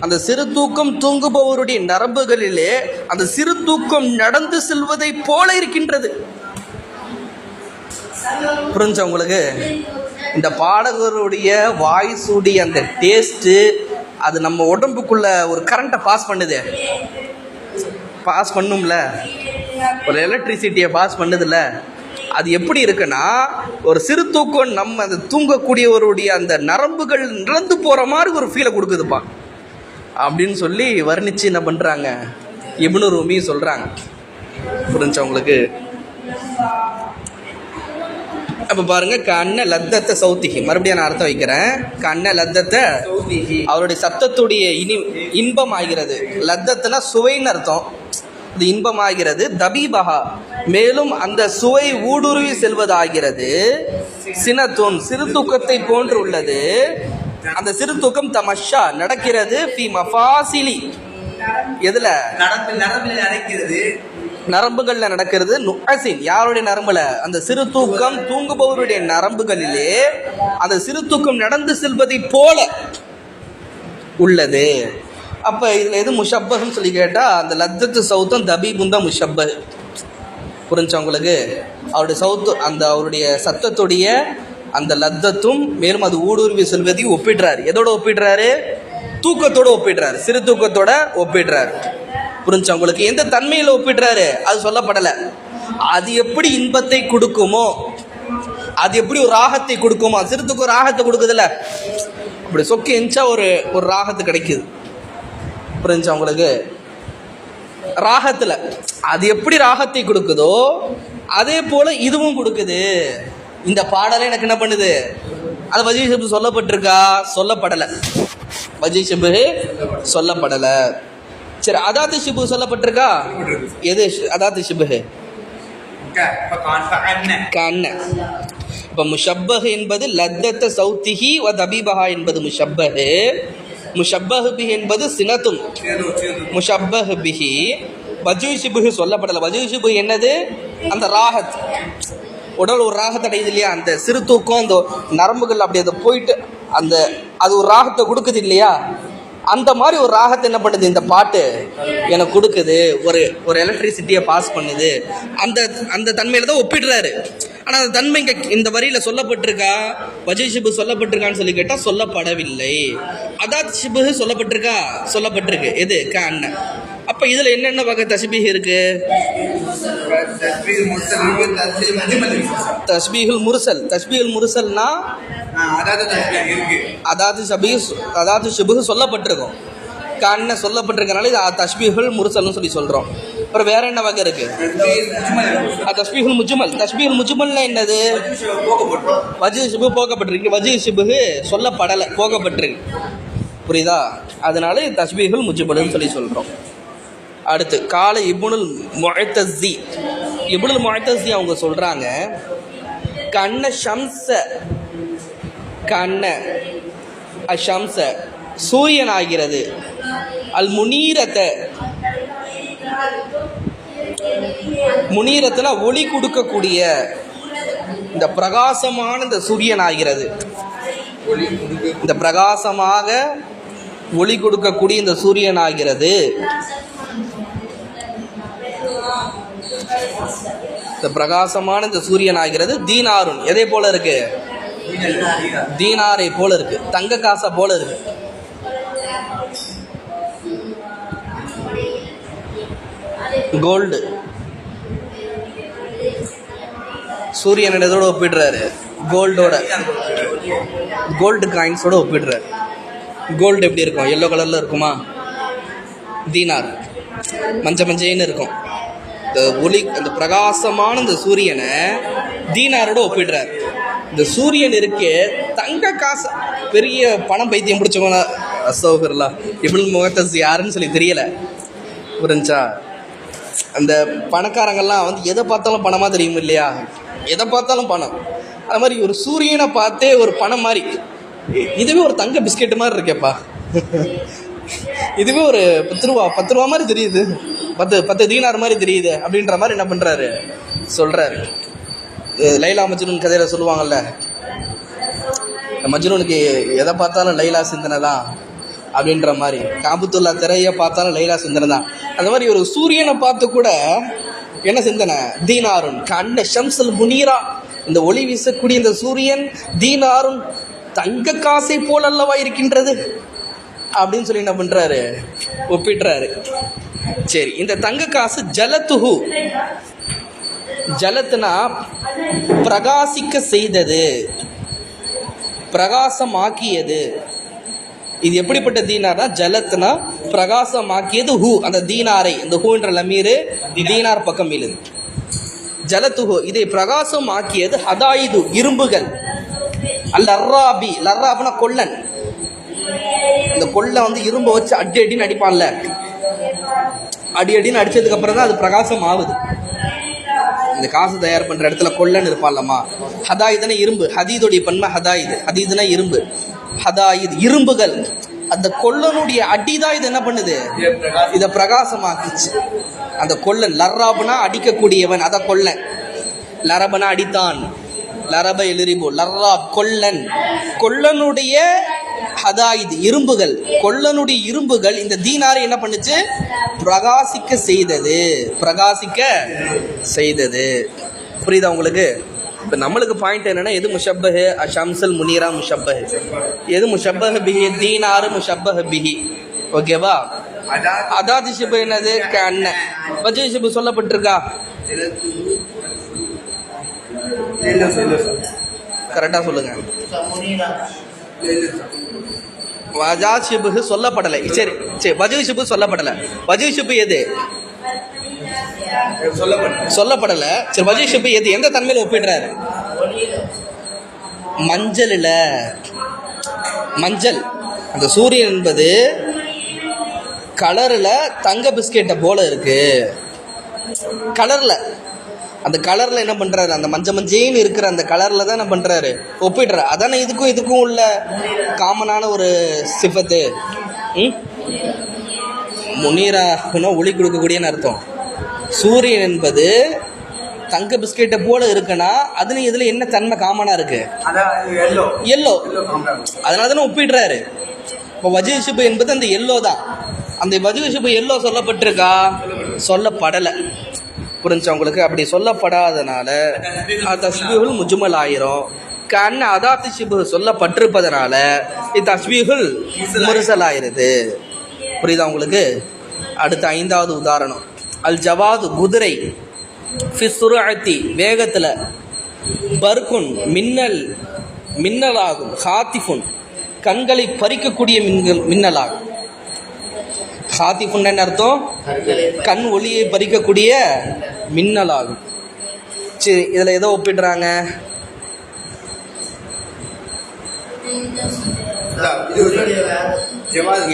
அந்த சிறு தூக்கம் தூங்குபவருடைய நரம்புகளிலே அந்த சிறு தூக்கம் நடந்து செல்வதை போல இருக்கின்றது. புரிஞ்ச உங்களுக்கு? இந்த பாடகருடைய வாய்ஸுடைய அந்த டேஸ்ட்டு அது நம்ம உடம்புக்குள்ள ஒரு கரண்ட்டை பாஸ் பண்ணும்ல, ஒரு எலக்ட்ரிசிட்டியை பாஸ் பண்ணுதில்ல. அது எப்படி இருக்குன்னா ஒரு சிறு தூக்கம் நம்ம அந்த தூங்கக்கூடியவருடைய அந்த நரம்புகள் நடந்து போகிற மாதிரி ஒரு ஃபீலை கொடுக்குதுப்பா அப்படின்னு சொல்லி வர்ணித்து என்ன பண்ணுறாங்க, இப்னு ரூமி சொல்கிறாங்க. புரிஞ்சா உங்களுக்கு? அப்போ பாருங்க, கண்ண லத்தத்தை சௌத்திகி, மறுபடியும் நான் அர்த்தம் வைக்கிறேன். கண்ண லத்தத்தை அவருடைய சத்தத்துடைய இன்பம் ஆகிறது. லத்தத்துனா சுவைன்னு அர்த்தம். இது இன்பமாகிறது. தபீபஹா மேலும் அந்த சுவை ஊடுருவி செல்வதாகிறது. சினத்துன் சிறு தூக்கத்தை போன்று உள்ளது. அந்த சிறு தூக்கம் தமஷா நடக்கிறது. ஃபி மஃபாசிலி எதுல? நரம்பில் நடக்கிறது. நரம்புகள்ல நடக்கிறது. நுஅசின் யாருடைய நரம்புல? அந்த சிறு தூக்கம் தூங்குபவருடைய நரம்புகளிலே அந்த சிறு தூக்கம் நடந்து செல்வதை போல உள்ளது. அப்ப இதுல எது முஷப்பஹ்னு சொல்லி கேட்டா அந்த லத்தத்து சவுத்தம் தபீபும் தான் முஷப்பஹ். புரிஞ்சா உங்களுக்கு? அவருடைய சவுத்து அந்த அவருடைய சத்தத்துடைய அந்த லத்தத்தும் மேலும் அது ஊடுருவி செல்வதையும் ஒப்பிடுறாரு. எதோட ஒப்பிடுறாரு? தூக்கத்தோட ஒப்பிடுறாரு, சிறு தூக்கத்தோட ஒப்பிடுறாரு. புரிஞ்சா உங்களுக்கு? எந்த தன்மையில ஒப்பிடுறாரு அது சொல்லப்படலை. அது எப்படி இன்பத்தை கொடுக்குமோ, அது எப்படி ஒரு ராகத்தை கொடுக்குமோ, சிறுத்துக்கு ஒரு ராகத்தை கொடுக்குதுல்ல, அப்படி சொக்கி எஞ்சா ஒரு ராகத்து கிடைக்குது. புரிஞ்சா உங்களுக்கு? ராகத்துல அது எப்படி ராகத்தை கொடுக்குதோ அதே போல இதுவும் கொடுக்குது. இந்த பாடலே எனக்கு என்ன பண்ணுது? அது வஜீ ஷிபு சொல்லப்பட்டிருக்கா? சொல்லப்படலை. வஜீ ஷிபு சொல்லப்படலை. சரி, அதாத்து ஷிபு சொல்லப்பட்டிருக்கா? எது அதாத்து ஷிபு? கண்ண. இப்ப முஷப்பஹ் என்பது லத்தத்த சௌத்திஹி வ தபீபஹா என்பது முஷப்பஹ். முஷப்பஹ் பிஹி என்பது சினத்தும். முஷப்பஹ் பிஹி வஜூ ஷிபு சொல்லப்படலை. வஜூ ஷிபு என்னது? அந்த ராகத், உடல் ஒரு ராகத்தை அடையுது இல்லையா, அந்த சிறு தூக்கம் அந்த நரம்புகள் அப்படி அதை போயிட்டு அந்த அது ஒரு ராகத்தை கொடுக்குது இல்லையா, அந்த மாதிரி ஒரு ராகத்தை என்ன பண்ணுது இந்த பாட்டு எனக்கு கொடுக்குது, ஒரு எலக்ட்ரிசிட்டியை பாஸ் பண்ணுது. அந்த தன்மையில தான் ஒப்பிடுறாரு. ஆனால் அந்த தன்மை இங்கே இந்த வரியில் சொல்லப்பட்டிருக்கா? வஜீ ஷிபு சொல்லப்பட்டிருக்கான்னு சொல்லி கேட்டால் சொல்லப்படவில்லை. அதாத் ஷிபு சொல்லப்பட்டிருக்கா? சொல்லப்பட்டிருக்கு. எது? அண்ணன். அப்போ இதில் என்னென்ன வகை தஸ்பீஹ் இருக்கு? தஸ்பீஹுல் முர்சல். தஸ்பீஹுல் முர்சல்னா அதாவது ஷிபு சொல்லப்பட்டிருக்கும். கண்ண சொல்லப்பட்டிருக்கனால இது தஸ்பீஹுல் முர்சல்னு சொல்லி சொல்கிறோம். அப்புறம் வேற என்ன வகை இருக்கு? தஸ்பீஹுல் முஜ்மல். தஸ்பீஹுல் முஜ்மல்னா என்னது? வஜீ ஷிபு போகப்பட்டிருக்கு, வஜீ ஷிபு சொல்லப்படலை, போகப்பட்டிருக்கு. புரியுதா? அதனால தஸ்பீஹுல் முஜ்மல்னு சொல்லி சொல்கிறோம். அடுத்து கால இப்னுல் முஅத்தஸி. இப்னுல் முஅத்தஸி அவங்க சொல்கிறாங்க, கண்ண ஷம்ஸ, கண்ண அஷம்ஸ சூரியன் ஆகிறது, அல் முனீரத்தை, முனீரத்துல ஒளி கொடுக்கக்கூடிய இந்த பிரகாசமான இந்த சூரியன் ஆகிறது. இந்த பிரகாசமாக ஒளி கொடுக்கக்கூடிய இந்த சூரியன் ஆகிறது. இந்த பிரகாசமான இந்த சூரியன் ஆகிறது. தீனாருன் எதை போல இருக்கு? தீனாரை போல இருக்கு, தங்க காசை போல இருக்கு. கோல்டு. சூரியன் எதோட ஒப்பிடுறாரு? கோல்டோட, கோல்டு காயின்ஸோட ஒப்பிடுறாரு. கோல்டு எப்படி இருக்கும்? எல்லோ கலர்ல இருக்குமா? தீனார் மஞ்சன்னு இருக்கும். இந்த ஒளி, அந்த பிரகாசமான இந்த சூரியனை தீனாரோட ஒப்பிடுறார். இந்த சூரியன் இருக்கே தங்க காசு, பெரிய பணம் பைத்தியம் பிடிச்சவங்க அசோகர்லாம் இப்னுல் முஅத்தஸி யாருன்னு சொல்லி தெரியல. புரிஞ்சா? அந்த பணக்காரங்கள்லாம் வந்து எதை பார்த்தாலும் பணமாக தெரியும் இல்லையா, எதை பார்த்தாலும் பணம். அது மாதிரி ஒரு சூரியனை பார்த்தே ஒரு பணம் மாதிரி, இதுவே ஒரு தங்க பிஸ்கெட்டு மாதிரி இருக்கேப்பா, இதுவே ஒரு 10 ரூபா மாதிரி தெரியுது, 10 தீனார் மாதிரி தெரியுது அப்படின்ற மாதிரி என்ன பண்ணுறாரு சொல்கிறாரு. லைலா மஜ்னூன் கதையில் சொல்லுவாங்கள்ல, மஜ்னூனுக்கு எதை பார்த்தாலும் லைலா சிந்தனை தான் அப்படின்ற மாதிரி, காபத்துல்லா திரையை பார்த்தாலும் லைலா சிந்தனை தான். அந்த மாதிரி ஒரு சூரியனை பார்த்து கூட என்ன சிந்தனை? தீனாருன் கண்ண ஷம்சுல் முனீரா, இந்த ஒளி வீசக்கூடிய இந்த சூரியன் தீனாருன் தங்க காசை போல் அல்லவா இருக்கின்றது அப்படின்னு சொல்லி என்ன பண்ணுறாரு ஒப்பிடுறாரு. சரி, இந்த தங்க காசு ஜலத்துஹு, ஜலத்துனா பிரகாசிக்க செய்தது, பிரகாசமாக்கியது. இது எப்படிப்பட்ட தீனார்னா ஜலத்துனா பிரகாசமாக்கியது. ஹூ அந்த தீனாரை, இந்த ஹூன்ற லமீரு தீனார் பக்கம் இழுது. ஜலத்துஹு இதை பிரகாசம் ஆக்கியது. ஹதாயிது இரும்புகள். லர்ராபி, லர்ராப்னா கொல்லன். இந்த கொல்லை வந்து இரும்பை வச்சு அடி அடின்னு அடிப்பான்ல, அடி அடின்னு அடிச்சதுக்கு அப்புறம் தான் அது பிரகாசம் ஆகுது. இந்த காசு தயார் பண்ற இடத்துல கொல்லன் இருப்பான்லம்மா, ஹதாயிதுனா இரும்பு. ஹதீதுடைய பன்மை ஹதாயிது, ஹதீதுனா இரும்பு. ஹதாயிது இரும்புகள். அந்த கொல்லனுடைய அடிதான் இது என்ன பண்ணுது, இதை பிரகாசமாக்குச்சு. அந்த கொல்லன் லர்ராப்னா அடிக்கக்கூடியவன், அத கொல்லன். லரபனா அடித்தான், லரப எலிரிபோ, லர்ராப் கொல்லன். கொல்லனுடைய ஹதாயித் இரும்புகள், கொல்லனுடைய இரும்புகள் இந்த தீனாரை என்ன பண்ணுச்சு, பிரகாசிக்க செய்தது, பிரகாசிக்க செய்தது. புரியுதா உங்களுக்கு? இப்போ நம்மளுக்கு பாயிண்ட் என்னன்னா, எது முஷப்பஹு அஷம்சல் முனீரா முஷப்பஹு, எது முஷப்பஹு பிஹி தீனாரு முஷப்பஹு பிஹி. ஓகேவா? அதாதி ஷிபு என்னது, கண்ண. வஜ்ஹு ஷிபு சொல்லப்பட்டிருக்கா? கரெக்டா சொல்லுங்க. வஜா ஷிபு சொல்லப்படலை. சரி சரி, வஜ்ஹு ஷிபு சொல்லப்படலை. வஜ்ஹு ஷிபு எது சொல்லப்படல. சரி, வஜ்ஹு ஷிபு எது, எந்த தன்மையில ஒப்பிடுறாரு? மஞ்சள்ல. மஞ்சள், அந்த சூரியன் என்பது கலர்ல தங்க பிஸ்கெட்டை போல இருக்கு. கலர்ல, அந்த கலர்ல என்ன பண்றாரு, அந்த மஞ்சேன்னு இருக்கிற அந்த கலர்ல தான் என்ன பண்றாரு, ஒப்பிடுறாரு. அதானே இதுக்கும் உள்ள காமனான ஒரு சிஃபத்து. முனீரானா ஒளி கொடுக்கக்கூடியன்னு அர்த்தம். சூரியன் என்பது தங்க பிஸ்கெட்டை போல இருக்குன்னா அதுல இதுல என்ன தன்மை காமனா இருக்கு, எல்லோ. அதனால தானே ஒப்பிடுறாரு. இப்போ வஜ்ஹு ஷிபு என்பது அந்த எல்லோ தான். அந்த வஜ்ஹு ஷிபு எல்லோ சொல்லப்பட்டிருக்கா? சொல்லப்படலை. புரிஞ்சா உங்களுக்கு? அப்படி சொல்லப்படாதனால தஸ்பீஹுல் முஜ்மல் ஆயிரும். கண்ண அதாத்து ஷிபு சொல்லப்பட்டிருப்பதனால தஸ்பீஹுல் முர்சல் ஆயிருது. புரியுதா உங்களுக்கு? அடுத்த 5வது உதாரணம், அல் ஜவாது குதிரை, ஃபி சுர்அத்தி வேகத்தில், பர்குன் மின்னலாகும், ஹாத்திஃபுன் கண்களை பறிக்கக்கூடிய மின்னலாகும். ஹாத்திஃபுன் என்ன அர்த்தம்? கண் ஒளியை பறிக்கக்கூடிய மின்னலாகும். சரி, இதில் எதோ ஒப்பிடுறாங்க?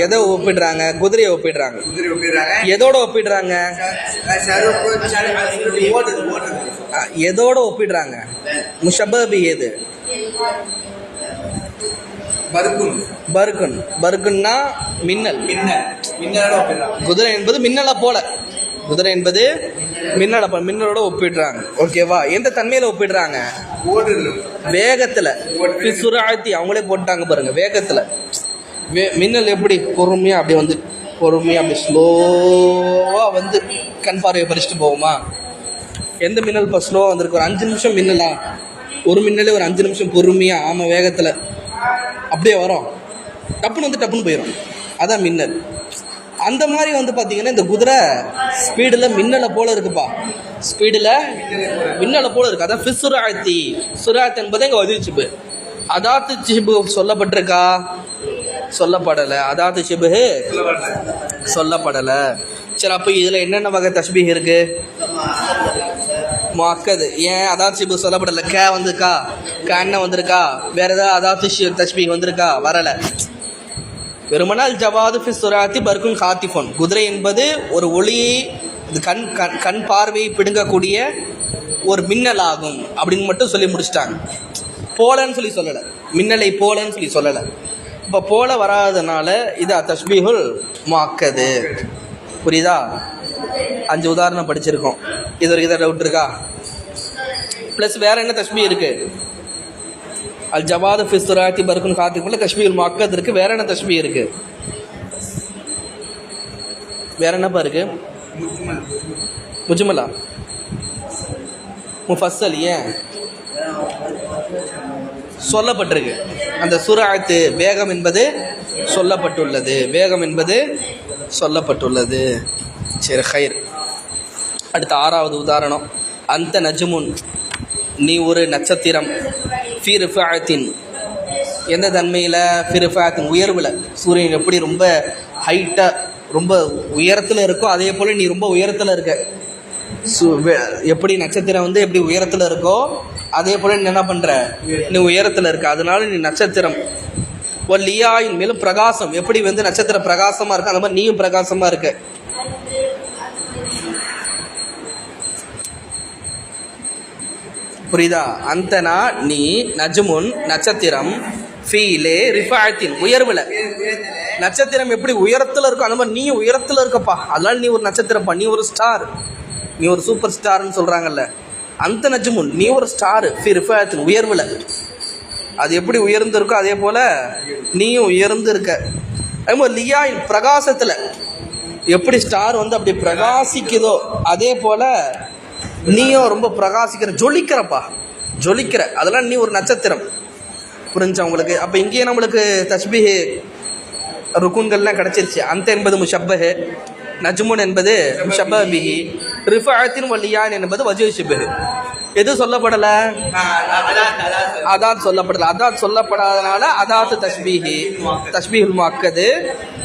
எதை ஒப்பிடுறாங்க? குதிரையை ஒப்பிடுறாங்க. எதோட ஒப்பிடுறாங்க? எதோட ஒப்பிடுறாங்க? முஷப்பஹு எது? பர்குன். பர்குன்னா மின்னல். குதிரை என்பது மின்னலை போல, குதிரை என்பது மின்னலோட ஒப்பிடுறாங்க. ஓகேவா? எந்த தன்மையில ஒப்பிடுறாங்க? வேகத்துல. அவங்களே போட்டாங்க பாருங்க, வேகத்துல. மின்னல் எப்படி பொறுமையா அப்படி வந்து, பொறுமையா அப்படி ஸ்லோவா வந்து கண் பார்வையை பறிச்சுட்டு போகுமா? எந்த மின்னல் இப்போ ஸ்லோவா வந்திருக்கு? ஒரு 5 நிமிஷம் மின்னலா? ஒரு மின்னலே ஒரு 5 நிமிஷம் பொறுமையா, ஆமா வேகத்துல அப்படியே வரும், டப்புன்னு வந்து டப்புன்னு போயிடும். அதான் மின்னல். அந்த மாதிரி வந்து பார்த்தீங்கன்னா இந்த குதிரை ஸ்பீடில் மின்னலை போல இருக்குப்பா, ஸ்பீடில் மின்னலை போல இருக்கு. அதான் ஃபிஸ்ஸுராத்தி. சுராத் என்பது இங்கே வஜ்ஹு ஷிபு. அதாத்து ஷிபு சொல்லப்பட்டிருக்கா? சொல்லப்படலை. அதாத்து ஷிபு சொல்லப்படலை. சரி, அப்போ இதில் என்னென்ன வகை தஸ்பீஹ் இருக்கு? முஅக்கது. ஏன் அதாத்து ஷிபு சொல்லப்படலை? கே வந்திருக்கா? கண்ண வந்திருக்கா? வேற ஏதாவது அதாத்து தஸ்பீஹ் வந்திருக்கா? வரலை. பெருமனால் ஜவாது ஃபி சுராத்தி பர்குன் ஹாத்திஃபுன். குதிரை என்பது ஒரு ஒளியை, கண் பார்வையை பிடுங்கக்கூடிய ஒரு மின்னல் ஆகும் அப்படின்னு மட்டும் சொல்லி முடிச்சிட்டாங்க. போலன்னு சொல்லி சொல்லலை, மின்னலை போலன்னு சொல்லி சொல்லலை. இப்போ போல வராதனால இது தஸ்பீஹுல் முஅக்கது. புரியுதா? 5 உதாரணம் படிச்சிருக்கோம். இது வரைக்கும் ஏதாவது டவுட் இருக்கா? ப்ளஸ் வேற என்ன தஸ்பீஹ் இருக்கு? அல் ஜவாது ஃபி சுராத்தி பர்குன் ஹாத்திஃபுன்ல தஸ்பீஹுல் முஅக்கத் இருக்கு. வேற என்ன தஸ்பீஹ் இருக்கு? வேற என்னப்பா இருக்கு? முஜ்மலா, முஃபஸ்ஸல். ஏன் சொல்லப்பட்டிருக்கு? அந்த சுராத்து வேகம் என்பது சொல்லப்பட்டுள்ளது, வேகம் என்பது சொல்லப்பட்டுள்ளது. சரி, ஹைர். அடுத்த 6வது உதாரணம், அந்த நஜ்முன், நீ ஒரு நட்சத்திரம், ஃபி ரிஃபாஅத்தின், எந்த தன்மையில்? ஃபி ரிஃபாஅத்தின், உயர்வில். சூரியன் எப்படி ரொம்ப ஹைட்டாக ரொம்ப உயரத்தில் இருக்கோ அதே போல் நீ ரொம்ப உயரத்தில் இருக்க. எப்படி நட்சத்திரம் வந்து எப்படி உயரத்தில் இருக்கோ அதே போல் நீ என்ன பண்ணுற? நீ உயரத்தில் இருக்க. அதனால நீ நட்சத்திரம். ஒரு லியாயின், மேலும் பிரகாசம், எப்படி வந்து நட்சத்திரம் பிரகாசமாக இருக்கு அந்த மாதிரி நீயும் பிரகாசமாக இருக்க. புரியுதா? அந்தனா நீ நஜ்முன் நட்சத்திரம், ஃபீலே ரிஃபாத்தின் உயர்வில். நட்சத்திரம் எப்படி உயரத்தில் இருக்கும் அந்த மாதிரி நீ உயரத்தில் இருக்கப்பா, அதனால நீ ஒரு நட்சத்திரப்பா, நீ ஒரு ஸ்டார், நீ ஒரு சூப்பர் ஸ்டார்னு சொல்கிறாங்கல்ல, அந்த நஜ்முன் நீ ஒரு ஸ்டார் ஃபி ரிஃபாத்தின் உயர்வில். அது எப்படி உயர்ந்திருக்கோ அதே போல் நீயும் உயர்ந்து இருக்க. அதே மாதிரி லியாயின் பிரகாசத்தில் எப்படி ஸ்டார் வந்து அப்படி பிரகாசிக்குதோ அதே போல் நீயும் ரொம்ப பிரகாசிக்கிற, ஜொலிக்கிறப்பா, ஜொலிக்கிற, அதெல்லாம் நீ ஒரு நட்சத்திரம். புரிஞ்சா உங்களுக்கு? அப்போ இங்கேயே நம்மளுக்கு தஸ்பீஹ் ருக்குன்கள்லாம் கிடச்சிருச்சு. அந்த என்பது முஷப்பஹ், நஜ்முன் என்பது முஷப்பஹ் பிஹி, ரிஃபாத்தின் வலியான் என்பது வஜூ ஷிபஹ். எது சொல்லப்படலை? அதாத் சொல்லப்படலை. அதாத் சொல்லப்படாதனால அதாத்து தஸ்பீஹி, தஸ்பீஹுல் முஅக்கது.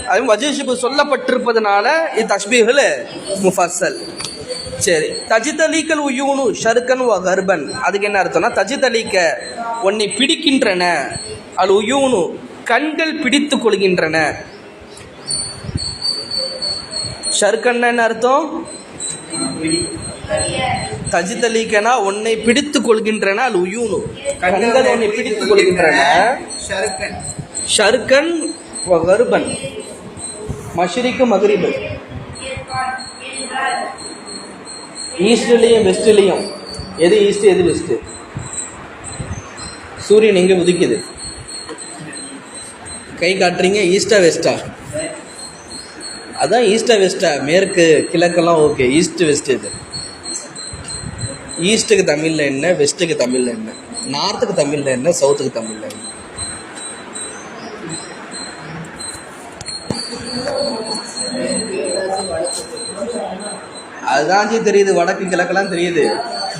அது வஜூ ஷிபஹ் சொல்லப்பட்டிருப்பதனால இது தஸ்பீஹுல் முஃபஸ்ஸல். சரி, தஜிதலீக்கல் உயூனு ஷர்கன் வ கர்பன், அதுக்கு என்ன அர்த்தம்னா தஜிதலீக்க உன்னை பிடிக்கின்றன, அல் உயூனு கண்கள் பிடித்து கொள்கின்றன. ஷர்கன் என்ன அர்த்தம்? தஜிதலீக்கனா உன்னை பிடித்து கொள்கின்றன, அல் உயூனு கண்கள் உன்னை பிடித்து கொள்கின்றன. ஷர்கன் வ கர்பன், மஷ்ரிக்கு மக்ரிபு, ஈஸ்ட்லேயும் வெஸ்ட்லேயும். எது ஈஸ்ட் எது வெஸ்ட்டு? சூரியன் எங்கே உதிக்குது? கை காட்டுறீங்க, ஈஸ்டா வெஸ்டா? அதான் ஈஸ்டா வெஸ்டா, மேற்கு கிழக்கெல்லாம் ஓகே. ஈஸ்ட் வெஸ்ட் இது. ஈஸ்ட்டுக்கு தமிழில் என்ன, வெஸ்ட்டுக்கு தமிழில் என்ன, நார்த்துக்கு தமிழில் என்ன, சவுத்துக்கு தமிழில் என்ன? அதுதான் தெரியுது, வடக்கு கிழக்கெல்லாம் தெரியுது.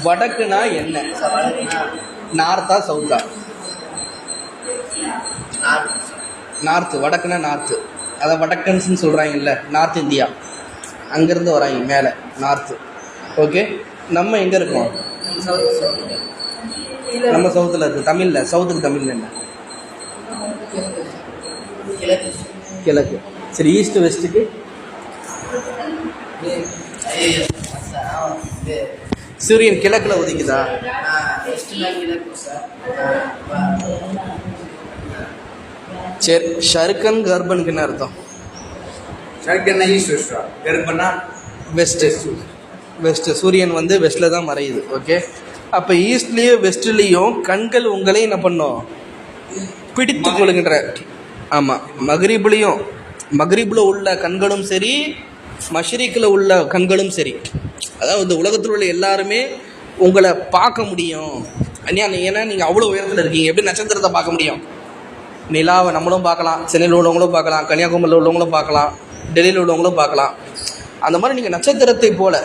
வடக்குனா என்ன? நார்த்தா சவுத்தா? நார்த்து. வடக்குனா நார்த்து, அதை வடக்கன்ஸ்ன்னு சொல்கிறாங்கல்ல, நார்த் இந்தியா, அங்கேருந்து வராங்க மேலே நார்த்து. ஓகே, நம்ம எங்கே இருக்கோம்? நம்ம சவுத்தில் இருக்குது. தமிழில் சவுத்துக்கு தமிழில் என்ன? கிழக்கு. சரி, ஈஸ்ட் வெஸ்ட்டுக்கு? சூரியன் கிழக்கில் உதிக்குதா? சரி, ஷர்கன் கர்பனுக்கு என்ன அர்த்தம்? வெஸ்ட்டு. வெஸ்ட்டு. சூரியன் வந்து வெஸ்ட்டில் தான் மறையுது. ஓகே, அப்போ ஈஸ்ட்லேயும் வெஸ்ட்லேயும் கண்கள் உங்களை என்ன பண்ணும்? பிடித்து கொள்கின்ற. ஆமாம், மக்ரிப்லேயும், மக்ரிப்பில் உள்ள கண்களும் சரி, மஷ்ரிக்கில் உள்ள கண்களும் சரி, அதாவது இந்த உலகத்தில் உள்ள எல்லாருமே உங்களை பார்க்க முடியும். ஏன்னா நீங்கள் அவ்வளோ உயரத்தில் இருக்கீங்க, எப்படி நட்சத்திரத்தை பார்க்க முடியும்? நிலாவை நம்மளும் பார்க்கலாம், சென்னையில் உள்ளவங்களும் பார்க்கலாம், கன்னியாகுமரியில் உள்ளவங்களும் பார்க்கலாம், டெல்லியில் உள்ளவங்களும் பார்க்கலாம். அந்த மாதிரி நீங்கள் நட்சத்திரத்தை போல,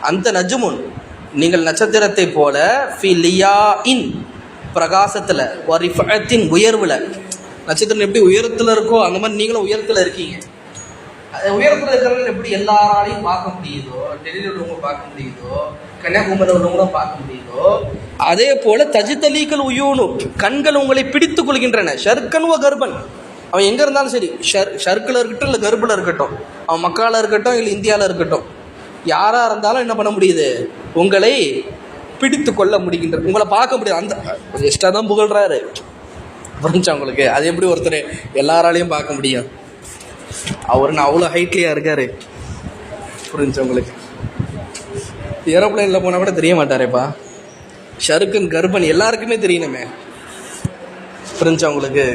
அந்த நஜ்முன் நீங்கள் நட்சத்திரத்தை போல, ஃபி லியா இன் பிரகாசத்தில், வரிஃபத்தின் உயர்வில். நட்சத்திரம் எப்படி உயரத்தில் இருக்கோ அந்த மாதிரி நீங்களும் உயரத்தில் இருக்கீங்க. உயரத்தில் இருக்கிறவங்க எப்படி எல்லாராலையும் பார்க்க முடியுதோ, டெல்லியில் உள்ளவங்க பார்க்க முடியுதோ, கன்னியாகுமரியில் உள்ளவங்களும் பார்க்க முடியுதோ, அதே போல தஜிதலீக்கல் உயூனு கண்கள் உங்களை பிடித்து கொள்கின்றன. ஷர்கன் வ கர்பன், அவன் எங்கே இருந்தாலும் சரி, ஷர்க்கில் இருக்கட்டும் இல்லை கர்பில் இருக்கட்டும், அவன் மக்காவில் இருக்கட்டும் இல்லை இந்தியாவில் இருக்கட்டும், யாராக இருந்தாலும் என்ன பண்ண முடியுது? உங்களை பிடித்து கொள்ள முடிகின்ற, உங்களை பார்க்க முடியாது. அந்த எக்ஸ்ட்ரா தான் புகழ்கிறாரு. புரிஞ்சா உங்களுக்கு? அது எப்படி ஒருத்தர் எல்லாராலையும் பார்க்க முடியும்? அவருன்னு அவ்வளோ ஹைட்லியாக இருக்கார். புரிஞ்சவங்களுக்கு? ஏரோப்ளைனில் போனால் கூட தெரிய மாட்டாரேப்பா. ஷருக்கன் கர்பன் எல்லாருக்குமே தெரியணுமே. புரிஞ்சவங்களுக்கு?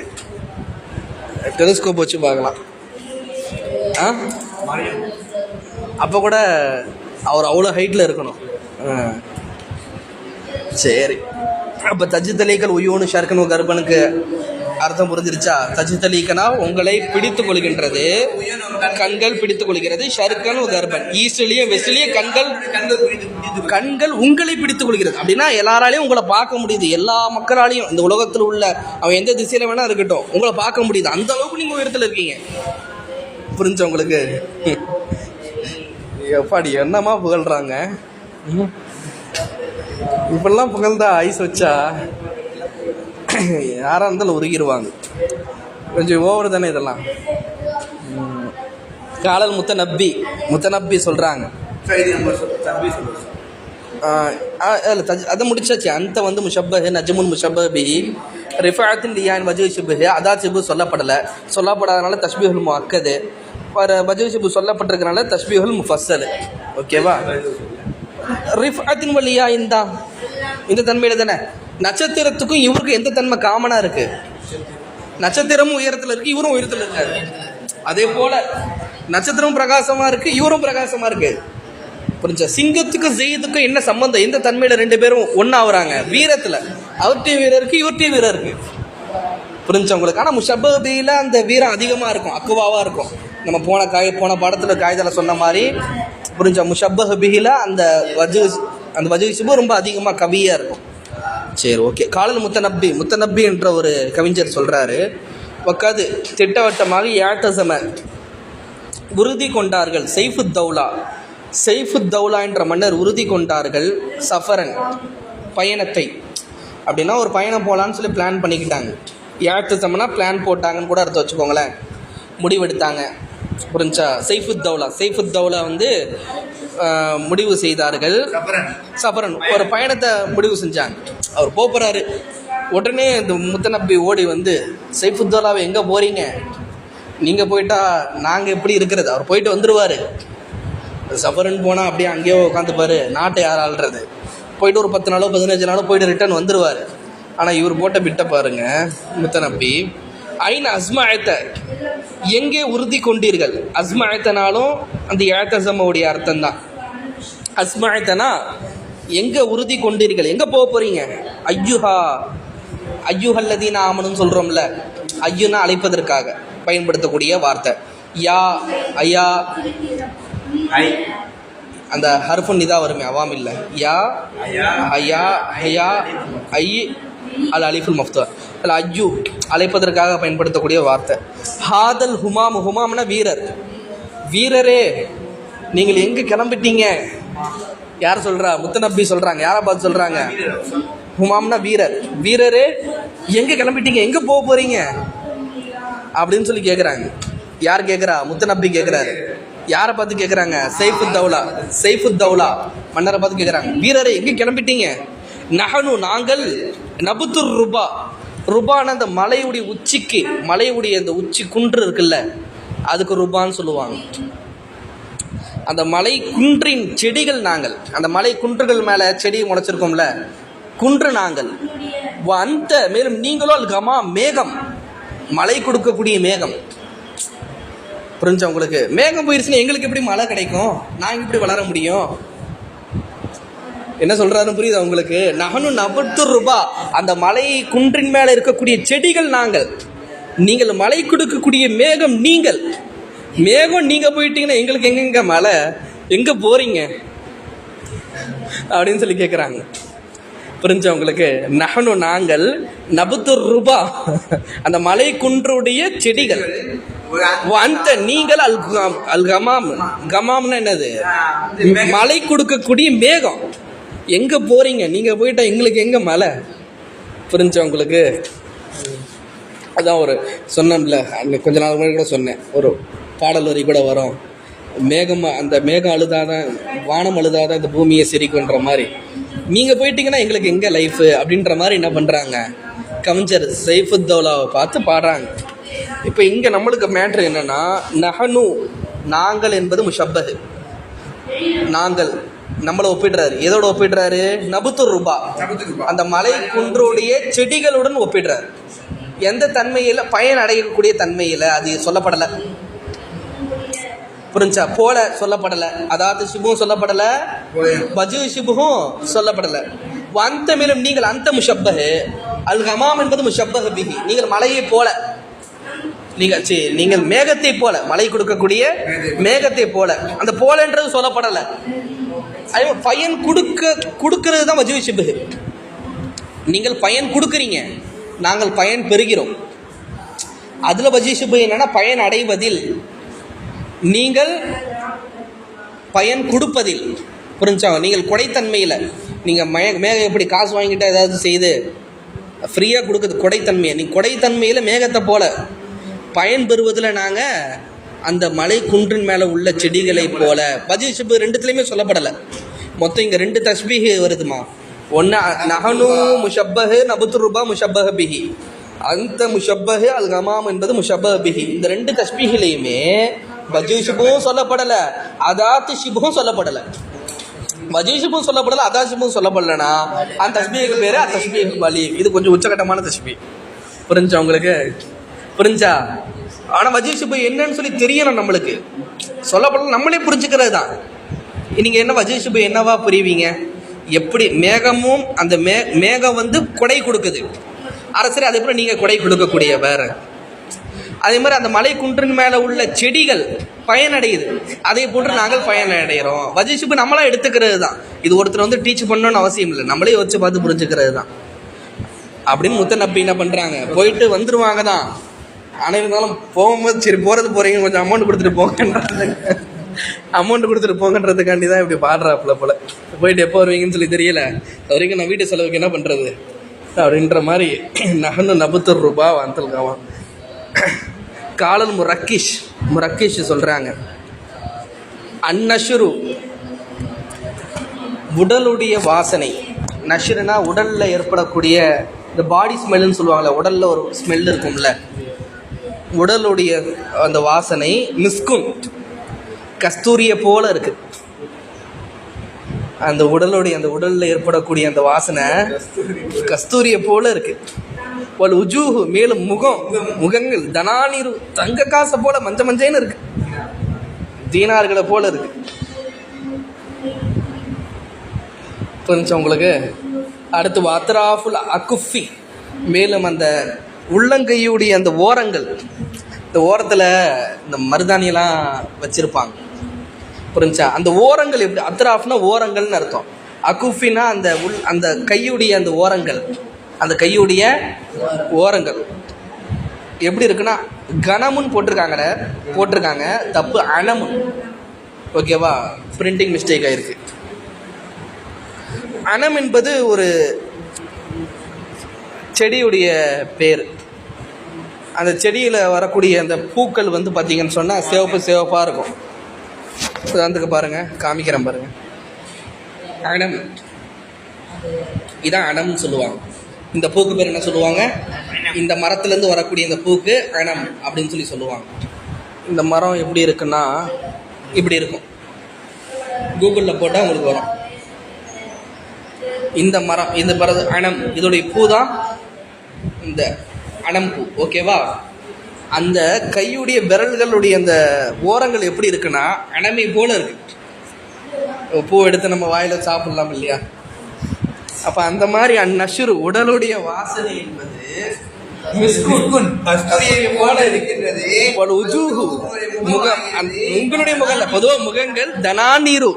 டெலிஸ்கோப் வச்சு பார்க்கலாம். அப்போ கூட அவர் அவ்வளோ ஹைட்டில் இருக்கணும். சரி, அப்போ தஜிதலீக்கல் உயூனு ஷர்கன் கர்பனுக்கு அர்த்தம் புரிஞ்சிருச்சா? தஜிதலீக்கனா உங்களை பிடித்து கொள்கின்றது, கண்கள் பிடித்துக் கொள்கிறது. ஷர்கன் கர்பன், ஈஸ்ட்லேயும் வெஸ்ட்லேயும் கண்கள் உங்களை பிடித்துக் கொள்கிறது. அப்படின்னா எல்லாராலையும் உங்களை பார்க்க முடியுது, எல்லா மக்களாலையும், இந்த உலகத்தில் உள்ள அவன் எந்த திசையில வேணா இருக்கட்டும், உங்களை பார்க்க முடியுது. அந்த அளவுக்கு நீங்கள் உயரத்தில் இருக்கீங்க. புரிஞ்சவங்களுக்கு? எப்பாடி என்னமா புகழ்றாங்க? இப்பெல்லாம் புகழ்ந்தா ஐஸ் வச்சா யாராக இருந்தாலும் உருகிடுவாங்க. கொஞ்சம் ஓவர் தானே இதெல்லாம். காலல் முத்தநப்பி சொல்கிறாங்க. அதை முடிச்சாச்சு. அந்த வந்து முஷப்பஹ், நஜ்முன் முஷப்பஹ் பிஹி, ரிஃபாத்தின் லியான் வஜு ஷிபுஹு அதாத் ஷிபு சொல்லப்படாதனால தஷ்பீஹுல் முஅக்கது, வஜு ஷிபு சொல்லப்பட்டிருக்கனால தஷ்பீஹுல் முஃபஸ்ஸல். ஓகேவா? ரிஃபாத்தின் வலியா இந்த தன்மையில தானே. நட்சத்திரத்துக்கும் இவருக்கும் எந்த தன்மை காமனா இருக்கு? நட்சத்திரமும் உயரத்தில் இருக்கு, இவரும் உயரத்தில் இருக்காரு. அதே போல நட்சத்திரமும் பிரகாசமா இருக்கு, இவரும் பிரகாசமா இருக்கு. புரிஞ்சா? சிங்கத்துக்கும் ஜெயிதுக்கும் என்ன சம்பந்தம்? எந்த தன்மையில ரெண்டு பேரும் ஒன்னா ஆகுறாங்க? வீரத்துல. அவர்கிட்ட வீரர் இருக்கு, இவர்கிட்ட வீரர் இருக்கு. புரிஞ்சா உங்களுக்கு? ஆனா முஷப்பஹில அந்த வீரம் அதிகமா இருக்கும், அக்குவாவா இருக்கும். நம்ம போன பாடத்துல காய்தல சொன்ன மாதிரி புரிஞ்சா? முஷப்பஹில அந்த வஜு ஷிபு ரொம்ப அதிகமா கவியா இருக்கும். சரி, ஓகே. காலல் முத்தநப்பி என்ற ஒரு கவிஞர் சொல்றாரு, வக்காது திட்டவட்டமாக யாத்தசம உறுதி கொண்டார்கள் சைஃபுத்தௌலா என்ற மன்னர் உறுதி கொண்டார்கள் சஃபரன் பயணத்தை. அப்படின்னா ஒரு பயணம் போகலான்னு சொல்லி பிளான் பண்ணிக்கிட்டாங்க. யாத்தசம்னா பிளான் போட்டாங்கன்னு கூட அர்த்தம் வச்சுக்கோங்களேன், முடிவெடுத்தாங்க. புரிஞ்சா? சைஃபுத்தௌலா வந்து முடிவு செய்தார்கள். சஃபரன் ஒரு பயணத்தை முடிவு செஞ்சாங்க. அவர் போகிறாரு. உடனே இந்த முத்தநப்பி ஓடி வந்து, சைஃபுத்தௌலாவை எங்கே போகிறீங்க? நீங்கள் போயிட்டா நாங்கள் எப்படி இருக்கிறது? அவர் போயிட்டு வந்துடுவார். சஃபரன் போனால் அப்படியே அங்கேயோ உட்காந்துப்பார், நாட்டை யார் ஆள்றது? போயிட்டு ஒரு 10 நாளோ 15 நாளோ போயிட்டு ரிட்டர்ன் வந்துடுவார். ஆனால் இவர் போட்ட பிட்ட பாருங்க, முத்தநப்பி ஐன் அஸ்மாயத்த எங்கே உறுதி கொண்டீர்கள்? அஸ்மாயத்தனாலும் அந்த ஏத்தசமோடைய அர்த்தம் தான். அஸ்மாயத்தனா எங்கே உறுதி கொண்டீர்கள், எங்கே போக போகிறீங்க? ஐயுஹல்லதீன ஆமனுன்னு சொல்கிறோம்ல, ஐயுன்னா அழைப்பதற்காக பயன்படுத்தக்கூடிய வார்த்தை. யா ஐயா அந்த ஹர்ஃபுன் நிதா வருமே, அவாம் இல்லை. யா ஐயா ஐயா ஐ அல் அலிஃபுல் மஃப்தூ அல் ஐயு அழைப்பதற்காக பயன்படுத்தக்கூடிய வார்த்தை. ஹாதல் ஹுமாம்னா வீரரே நீங்கள் எங்கே கிளம்பிட்டீங்க? யார் சொல்கிறா? முத்தநப்பி சொல்கிறாங்க. யாரை பார்த்து சொல்கிறாங்க? ஹுமாம்னா வீரரே எங்கே கிளம்பிட்டீங்க, எங்கே போக போகிறீங்க அப்படின்னு சொல்லி கேட்குறாங்க. யார் கேட்குறா? முத்தநப்பி கேட்குறாரு. யாரை பார்த்து கேட்குறாங்க? சைஃபுத்தௌலா மன்னரை பார்த்து கேட்குறாங்க. வீரரே எங்கே கிளம்பிட்டீங்க? நஹனு நாங்கள் நபுத்துர் ருபான அந்த மலையுடைய உச்சிக்கு, மலையுடைய அந்த உச்சி குன்று இருக்குல்ல, அதுக்கு ருபான்னு சொல்லுவாங்க. அந்த மலை குன்றின் செடிகள் நாங்கள். அந்த மலை குன்றுகள் மேலே செடி முளைச்சிருக்கோம்ல, குன்று நாங்கள். அந்த மேலும் நீங்களோ அல் கமா மேகம், மழை கொடுக்கக்கூடிய மேகம். புரிஞ்சா உங்களுக்கு? மேகம் போயிருச்சுன்னா எங்களுக்கு எப்படி மழை கிடைக்கும்? நாங்கள் எப்படி வளர முடியும்? என்ன சொல்றாருன்னு புரியுதா உங்களுக்கு? நகனு நபத்துர் ருபா, அந்த மலை குன்றின் மேலே இருக்கக்கூடிய செடிகள் நாங்கள். நீங்கள் மழை கொடுக்கக்கூடிய மேகம் நீங்கள். மேகம் நீங்க போயிட்டீங்கன்னா எங்களுக்கு எங்கெங்க மழை, எங்க போறீங்க அப்படின்னு சொல்லி கேட்குறாங்க. புரிஞ்சா உங்களுக்கு? நகனு நாங்கள் நபுத்துர் ருபா, அந்த மலை குன்றுடைய செடிகள். அந்த நீங்கள் அல் கமாம்னா என்னது? மழை கொடுக்கக்கூடிய மேகம். எங்க போறீங்க? நீங்க போயிட்டா எங்களுக்கு எங்க மழை? புரிஞ்சா உங்களுக்கு? அதான் ஒரு சொன்னேன்ல, கொஞ்ச நாள் முன்னாடி கூட சொன்னேன், ஒரு பாடல் வரி கூட வரும். அந்த மேகம் அழுதாதான், வானம் அழுதாதான் இந்த பூமியை சிரிக்குன்ற மாதிரி. நீங்கள் போயிட்டீங்கன்னா எங்களுக்கு எங்கே லைஃபு அப்படின்ற மாதிரி என்ன பண்ணுறாங்க? கவிஞர் சைஃபுத்தௌலாவை பார்த்து பாடுறாங்க. இப்போ இங்கே நம்மளுக்கு மேட்ரு என்னென்னா, நஹனு நாங்கள் என்பது முஷப்பஹ். நாங்கள் நம்மளை ஒப்பிடுறாரு. எதோட ஒப்பிடுறாரு? நபுத்துர் ருபா, அந்த மலை குன்றுடைய செடிகளுடன் ஒப்பிடுறாரு. எந்த தன்மையில்? பயன் அடையக்கூடிய தன்மையில். அது சொல்லப்படலை. புரிஞ்சா? போல சொல்லப்படலை. அதாவது ஷிபும் சொல்லப்படலை, வஜு ஷிபும் சொல்லப்படலை. அந்த மேலும் நீங்கள் அந்த முஷப்பஹ், அல் ஹமாம் என்பது முஷப்பஹ் பிஹி, நீங்கள் மலையை போல, நீங்கள் மேகத்தை போல, மழை கொடுக்கக்கூடிய மேகத்தை போல. அந்த போலன்றது சொல்லப்படலை. பயன் கொடுக்கிறது தான் வஜு ஷிபுஹ். நீங்கள் பயன் கொடுக்குறீங்க, நாங்கள் பயன் பெறுகிறோம். அதுல வஜு ஷிபுஹ் என்னன்னா பயன் அடைவதில், நீங்கள் பயன் கொடுப்பதில். புரிஞ்சா? நீங்கள் கொடைத்தன்மையில், நீங்கள் மேகம் எப்படி காசு வாங்கிட்டு ஏதாவது செய்து ஃப்ரீயாக கொடுக்குது கொடைத்தன்மையை, நீங்கள் கொடைத்தன்மையில் மேகத்தை போல பயன் பெறுவதில் நாங்கள் அந்த மலை குன்றின் மேலே உள்ள செடிகளை போல. வஜு ஷிபுஹ் ரெண்டுத்துலேயுமே சொல்லப்படலை. மொத்தம் இங்கே 2 தஸ்பீஹ் வருதுமா. ஒன்று நஹனு முஷப்பஹு நபுத்துருபா முஷப்பஹ பிஹி, அந்த முஷப்பஹு அல் கமாம் என்பது முஷப்பஹ பிஹி. இந்த ரெண்டு தஸ்பீஹிலையுமே வஜூ ஷிபுவும் சொல்லப்படலை, அதாத்து ஷிபுவும் சொல்லப்படலை. வஜூ ஷிபுவும் சொல்லப்படலை, அதா ஷிபுவும் சொல்லப்படலைன்னா அந்த தஸ்பீஹுக்கு பேர் தஸ்பீஹ் பலீக். இது கொஞ்சம் உச்சகட்டமான தஸ்பீஹ். புரிஞ்சா உங்களுக்கு? புரிஞ்சா? ஆனால் வஜூ ஷிபு என்னன்னு சொல்லி தெரியணும் நம்மளுக்கு. சொல்லப்படல நம்மளே புரிஞ்சுக்கிறது தான். நீங்கள் என்ன வஜூ ஷிபு என்னவா புரிவீங்க? எப்படி மேகமும் அந்த மேகம் வந்து கொடை கொடுக்குது அரசரே, அதே போல் நீங்கள் கொடை கொடுக்கக்கூடிய வேறு. அதே மாதிரி அந்த மலை குன்றின் மேலே உள்ள செடிகள் பயனடையுது, அதே போன்று நாங்கள் பயனடைகிறோம். வஜூ ஷிபு நம்மளாம் எடுத்துக்கிறது தான். இது ஒருத்தர் வந்து டீச் பண்ணணும்னு அவசியம் இல்லை, நம்மளே வச்சு பார்த்து புரிஞ்சுக்கிறது தான் அப்படின்னு முத்த நப்பி என்ன பண்ணுறாங்க, போயிட்டு வந்துடுவாங்க தான். ஆனால் இருந்தாலும் போகும்போது சரி போகிறது போகிறீங்க, கொஞ்சம் அமௌண்ட் கொடுத்துட்டு போங்கன்றது, அமௌண்ட் கொடுத்துட்டு போங்கன்றதுக்காண்டி தான் இப்படி பாடுறாப்புல போல. போயிட்டு எப்போ வருவீங்கன்னு சொல்லி தெரியல, அது வரைக்கும் நான் வீட்டு செலவுக்கு என்ன பண்ணுறது அப்படின்ற மாதிரி நகன்னு நபுத்தர் ரூபா வந்துருக்காவான். காலல் முரக்கிஷ் சொல்கிறாங்க, அந்நஷுரு உடலுடைய வாசனை. நஷுருனா உடலில் ஏற்படக்கூடிய இந்த பாடி ஸ்மெல்லுன்னு சொல்லுவாங்கள்ல, உடலில் ஒரு ஸ்மெல் இருக்கும்ல, உடலுடைய அந்த வாசனை மிஸ்குன் கஸ்தூரியை போல இருக்கு. அந்த உடலில் ஏற்படக்கூடிய அந்த வாசனை கஸ்தூரியை போல இருக்கு. ஒரு உஜூஹு மேலும் முகங்கள் தனானிரு தங்க காசை போல மஞ்சன்னு இருக்கு, தீனார்களை போல இருக்கு. புரிஞ்சா உங்களுக்கு? அடுத்து அத்ராஃபுல் அக்குஃபி, மேலும் அந்த உள்ளங்கையுடைய அந்த ஓரங்கள், இந்த ஓரத்தில் இந்த மருதாணியெல்லாம் வச்சுருப்பாங்க. புரிஞ்சா? அந்த ஓரங்கள் எப்படி? அத்ராஃப்னா ஓரங்கள்னு அர்த்தம், அக்குஃபினா அந்த கையுடைய அந்த ஓரங்கள், அந்த கையுடைய ஓரங்கள் எப்படி இருக்குன்னா கனமுன்னு போட்டிருக்காங்க தப்பு, அனமுன். ஓகேவா? பிரிண்டிங் மிஸ்டேக் ஆயிருக்கு. அனம் என்பது ஒரு செடியுடைய பேர். அந்த செடியில் வரக்கூடிய அந்த பூக்கள் வந்து பார்த்திங்கன்னு சொன்னால் சிவப்பாக இருக்கும். அதுக்கு பாருங்கள், காமிக்கிறேன் பாருங்கள். அனம், இதான் அனம்னு சொல்லுவாங்க. இந்த பூக்கு பேர் என்ன சொல்லுவாங்க? இந்த மரத்துலேருந்து வரக்கூடிய இந்த பூக்கு அனம் அப்படின்னு சொல்லி சொல்லுவாங்க. இந்த மரம் எப்படி இருக்குன்னா இப்படி இருக்கும், கூகுளில் போட்டால் உங்களுக்கு வரும். இந்த மரம் அனம், இதோடைய பூ தான் இந்த அனம் பூ. ஓகேவா? அந்த கையுடைய விரல்களுடைய அந்த ஓரங்கள் எப்படி இருக்குன்னா அனமை போல இருக்கு. பூ எடுத்து நம்ம வாயில சாப்பிடலாம் இல்லையா? அப்ப அந்த மாதிரி அந்நஷுரு உடலுடைய வாசனை என்பது போல இருக்கின்றது. உங்களுடைய முகம் இல்ல, பொதுவாக முகங்கள் தனானீரு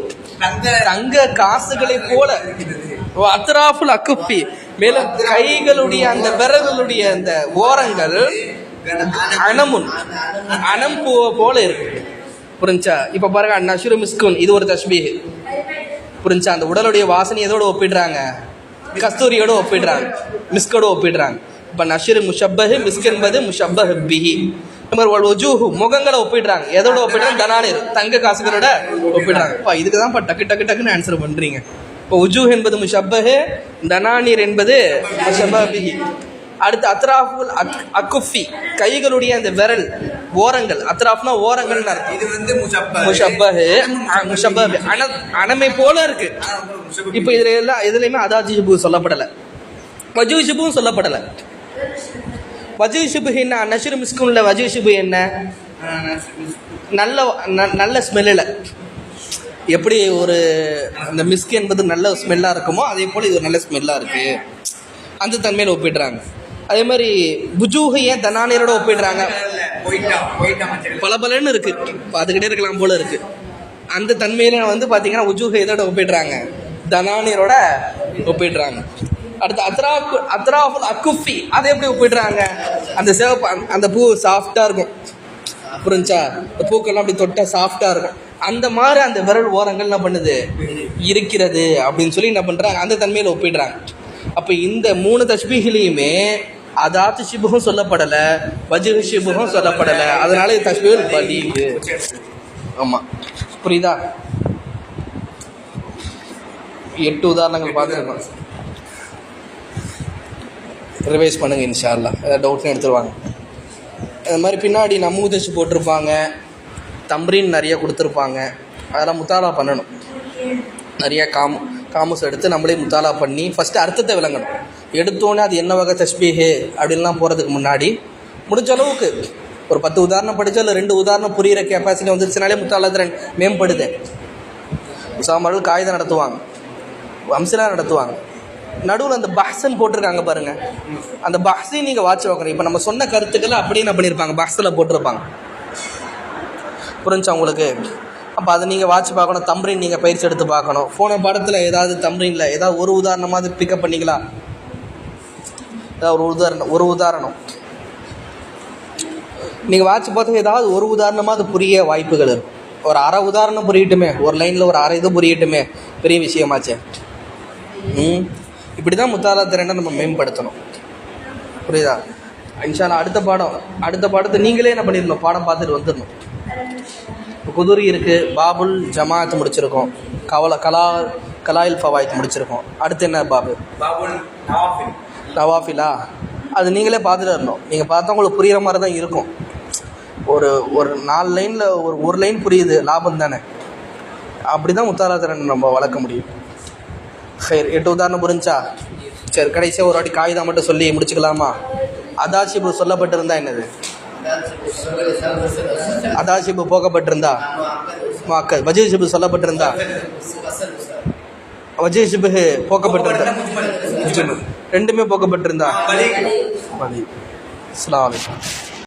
தங்க காசுகளை போல. அத்ராஃபுல் அக்குஃபி, மேலும் கைகளுடைய அந்த விரல்களுடைய அந்த ஓரங்கள் அனம் பூவை போல இருக்கு. புரிஞ்சா? இப்ப பாருங்க, நஷ்ரு மிஸ்குன், இது ஒரு தஸ்பீஹ். புரிஞ்சா? அந்த உடலுடைய வாசனை எதோட ஒப்பிடுறாங்க? கஸ்தூரியோட ஒப்பிடுறாங்க, மிஸ்கோட ஒப்பிடுறாங்க. இப்ப நஷ்ரு முஷப்பஹ், மிஸ்க் என்பது முஷப்பஹ் பிஹி. முகங்களை ஒப்பிடுறாங்க, எதோட ஒப்பிடுறாங்க? தனானீர் தங்க காசுகளோட ஒப்பிடுறாங்க. இதுக்கு தான் டக்குன்னு ஆன்சர் பண்றீங்க. இப்போ உஜூஹ் என்பது முஷப்பஹ், தனானீர் என்பது முஷப்பஹ் பிஹி. அடுத்து அத்ராஃபுல் அக்குஃபி, கைகளுடைய அந்த விரல் ஓரங்கள். அத்ராஃப்னா ஓரங்கள் அர்த்தம். இது வந்து முஷப்பஹ் அனமை போல இருக்கு. இப்போ இதுலயுமே அதாஜி ஷிபு சொல்லப்படலை, வஜூ ஷிபுவும் சொல்லப்படலை. வஜூ ஷிபு என்ன? நஷ்ரு மிஸ்குன்ல வஜூ ஷிபு என்ன? நல்ல ஸ்மெல்லில் எப்படி ஒரு அந்த மிஸ்க் என்பது நல்ல ஸ்மெல்லாக இருக்குமோ அதே போல் இது ஒரு நல்ல ஸ்மெல்லாக இருக்குது, அந்த தன்மையில் ஒப்பிடுறாங்க. அதே மாதிரி புஜூஹையை தனானீரோட ஒப்பிடுறாங்க, பலபலன்னு இருக்குது, பார்த்துக்கிட்டே இருக்கலாம் போல இருக்குது. அந்த தன்மையில வந்து பார்த்தீங்கன்னா உஜூஹை இதோட ஒப்பிடுறாங்க, தனானீரோட ஒப்பிடுறாங்க. அடுத்து அத்ராஃபுல் அக்குஃபி, அதை எப்படி ஒப்பிடுறாங்க? அந்த சிவப்பு அந்த பூ சாஃப்டாக இருக்கும். புரிஞ்சா? இந்த பூக்கெல்லாம் அப்படி தொட்டால் சாஃப்டாக இருக்கும். அந்த மாதிரி அந்த விரல் ஓரங்கள் என்ன பண்ணுது? இருக்கிறது அப்படின்னு சொல்லி என்ன பண்ணுறாங்க? அந்த தன்மையில் ஒப்பிடுறாங்க. அப்போ இந்த 3 தஸ்பீஹிலையுமே அதாத்து ஷிபுகும் சொல்லப்படலை, வஜூ ஷிபுகும் சொல்லப்படலை. அதனால இது தஸ்பீஹுல் பலீக். ஆமாம், புரியுதா? 8 உதாரணங்கள் பார்த்துருக்கோம். ரிவைஸ் பண்ணுங்கள் இன்ஷா அல்லாஹ். ஏதாவது டவுட்னு எடுத்துருவாங்க. அது மாதிரி பின்னாடி நமூதச்சு போட்டிருப்பாங்க, தம்ரீன் நிறைய கொடுத்துருப்பாங்க. அதெல்லாம் முத்தாலா பண்ணணும். நிறைய காமுஸ் எடுத்து நம்மளே முத்தாலா பண்ணி ஃபஸ்ட்டு அர்த்தத்தை விளங்கணும். எடுத்தோன்னே அது என்ன வகை தஸ்பீஹு அப்படின்லாம் போகிறதுக்கு முன்னாடி முடிஞ்ச அளவுக்கு ஒரு 10 உதாரணம் படித்தா இல்லை 2 உதாரணம் புரிகிற கெப்பாசிட்டி வந்துருச்சுனாலே முத்தாலாத்தை மேம்படுது. உசாமர்கள் காகிதம் நடத்துவாங்க, அம்சலா நடத்துவாங்க. நடுவில் அந்த பஹ்சன் போட்டிருக்காங்க பாருங்கள், அந்த பஹ்ஸையும் நீங்கள் வாட்ச் பார்க்கணும். இப்போ நம்ம சொன்ன கருத்துக்களை அப்படியே என்ன பண்ணியிருப்பாங்க, பஹ்ஸில் போட்டிருப்பாங்க. புரிஞ்சா உங்களுக்கு? அப்போ அதை நீங்கள் வாட்ச் பார்க்கணும். தம்ரீன் நீங்கள் பயிற்சி எடுத்து பார்க்கணும். போன பாடத்தில் ஏதாவது தம்ரீனில் ஏதாவது ஒரு உதாரணமாவது பிக்கப் பண்ணிங்களா? ஏதாவது ஒரு உதாரணம் நீங்கள் வாட்ச் பார்த்து ஏதாவது ஒரு உதாரணமாவது புரிய வாய்ப்புகள் இருக்கும். ஒரு அரை உதாரணம் புரியட்டுமே, ஒரு லைனில் ஒரு அரை இது புரியட்டுமே, பெரிய விஷயமாச்சே. இப்படி தான் முத்தாலா திறனை நம்ம மேம்படுத்தணும். புரியுதா? இன்ஷா அல்லாஹ் அடுத்த பாடத்தை நீங்களே என்ன பண்ணிடணும், பாடம் பார்த்துட்டு வந்துடணும். இப்போ குதுரி இருக்குது, பாபுல் ஜமாத் முடிச்சிருக்கோம், கலாயில் ஃபவாயித் முடிச்சிருக்கோம். அடுத்து என்ன பாபு? பாபுல் நவாஃபிலா. அது நீங்களே பார்த்துட்டு வரணும். நீங்கள் பார்த்தா உங்களுக்கு புரிகிற மாதிரி தான் இருக்கும். ஒரு 4 லைனில் ஒரு லைன் புரியுது, லாபம் தானே. அப்படி தான் முத்தாலா திறன் நம்ம வளர்க்க முடியும். சரி, 8 உதாரணம் புரிஞ்சா? சரி, கடைசியாக ஒரு வாட்டி காகிதம் மட்டும் சொல்லி முடிச்சுக்கலாமா? அதாசிபு சொல்லப்பட்டிருந்தா என்னது? அதாசிபு போக்கப்பட்டிருந்தா மக்கள். வஜீசிபு சொல்லப்பட்டிருந்தா வஜீசிபு போக்கப்பட்டிருந்தா ரெண்டுமே போக்கப்பட்டிருந்தா வலி. அஸ்ஸலாமு அலைக்கும்.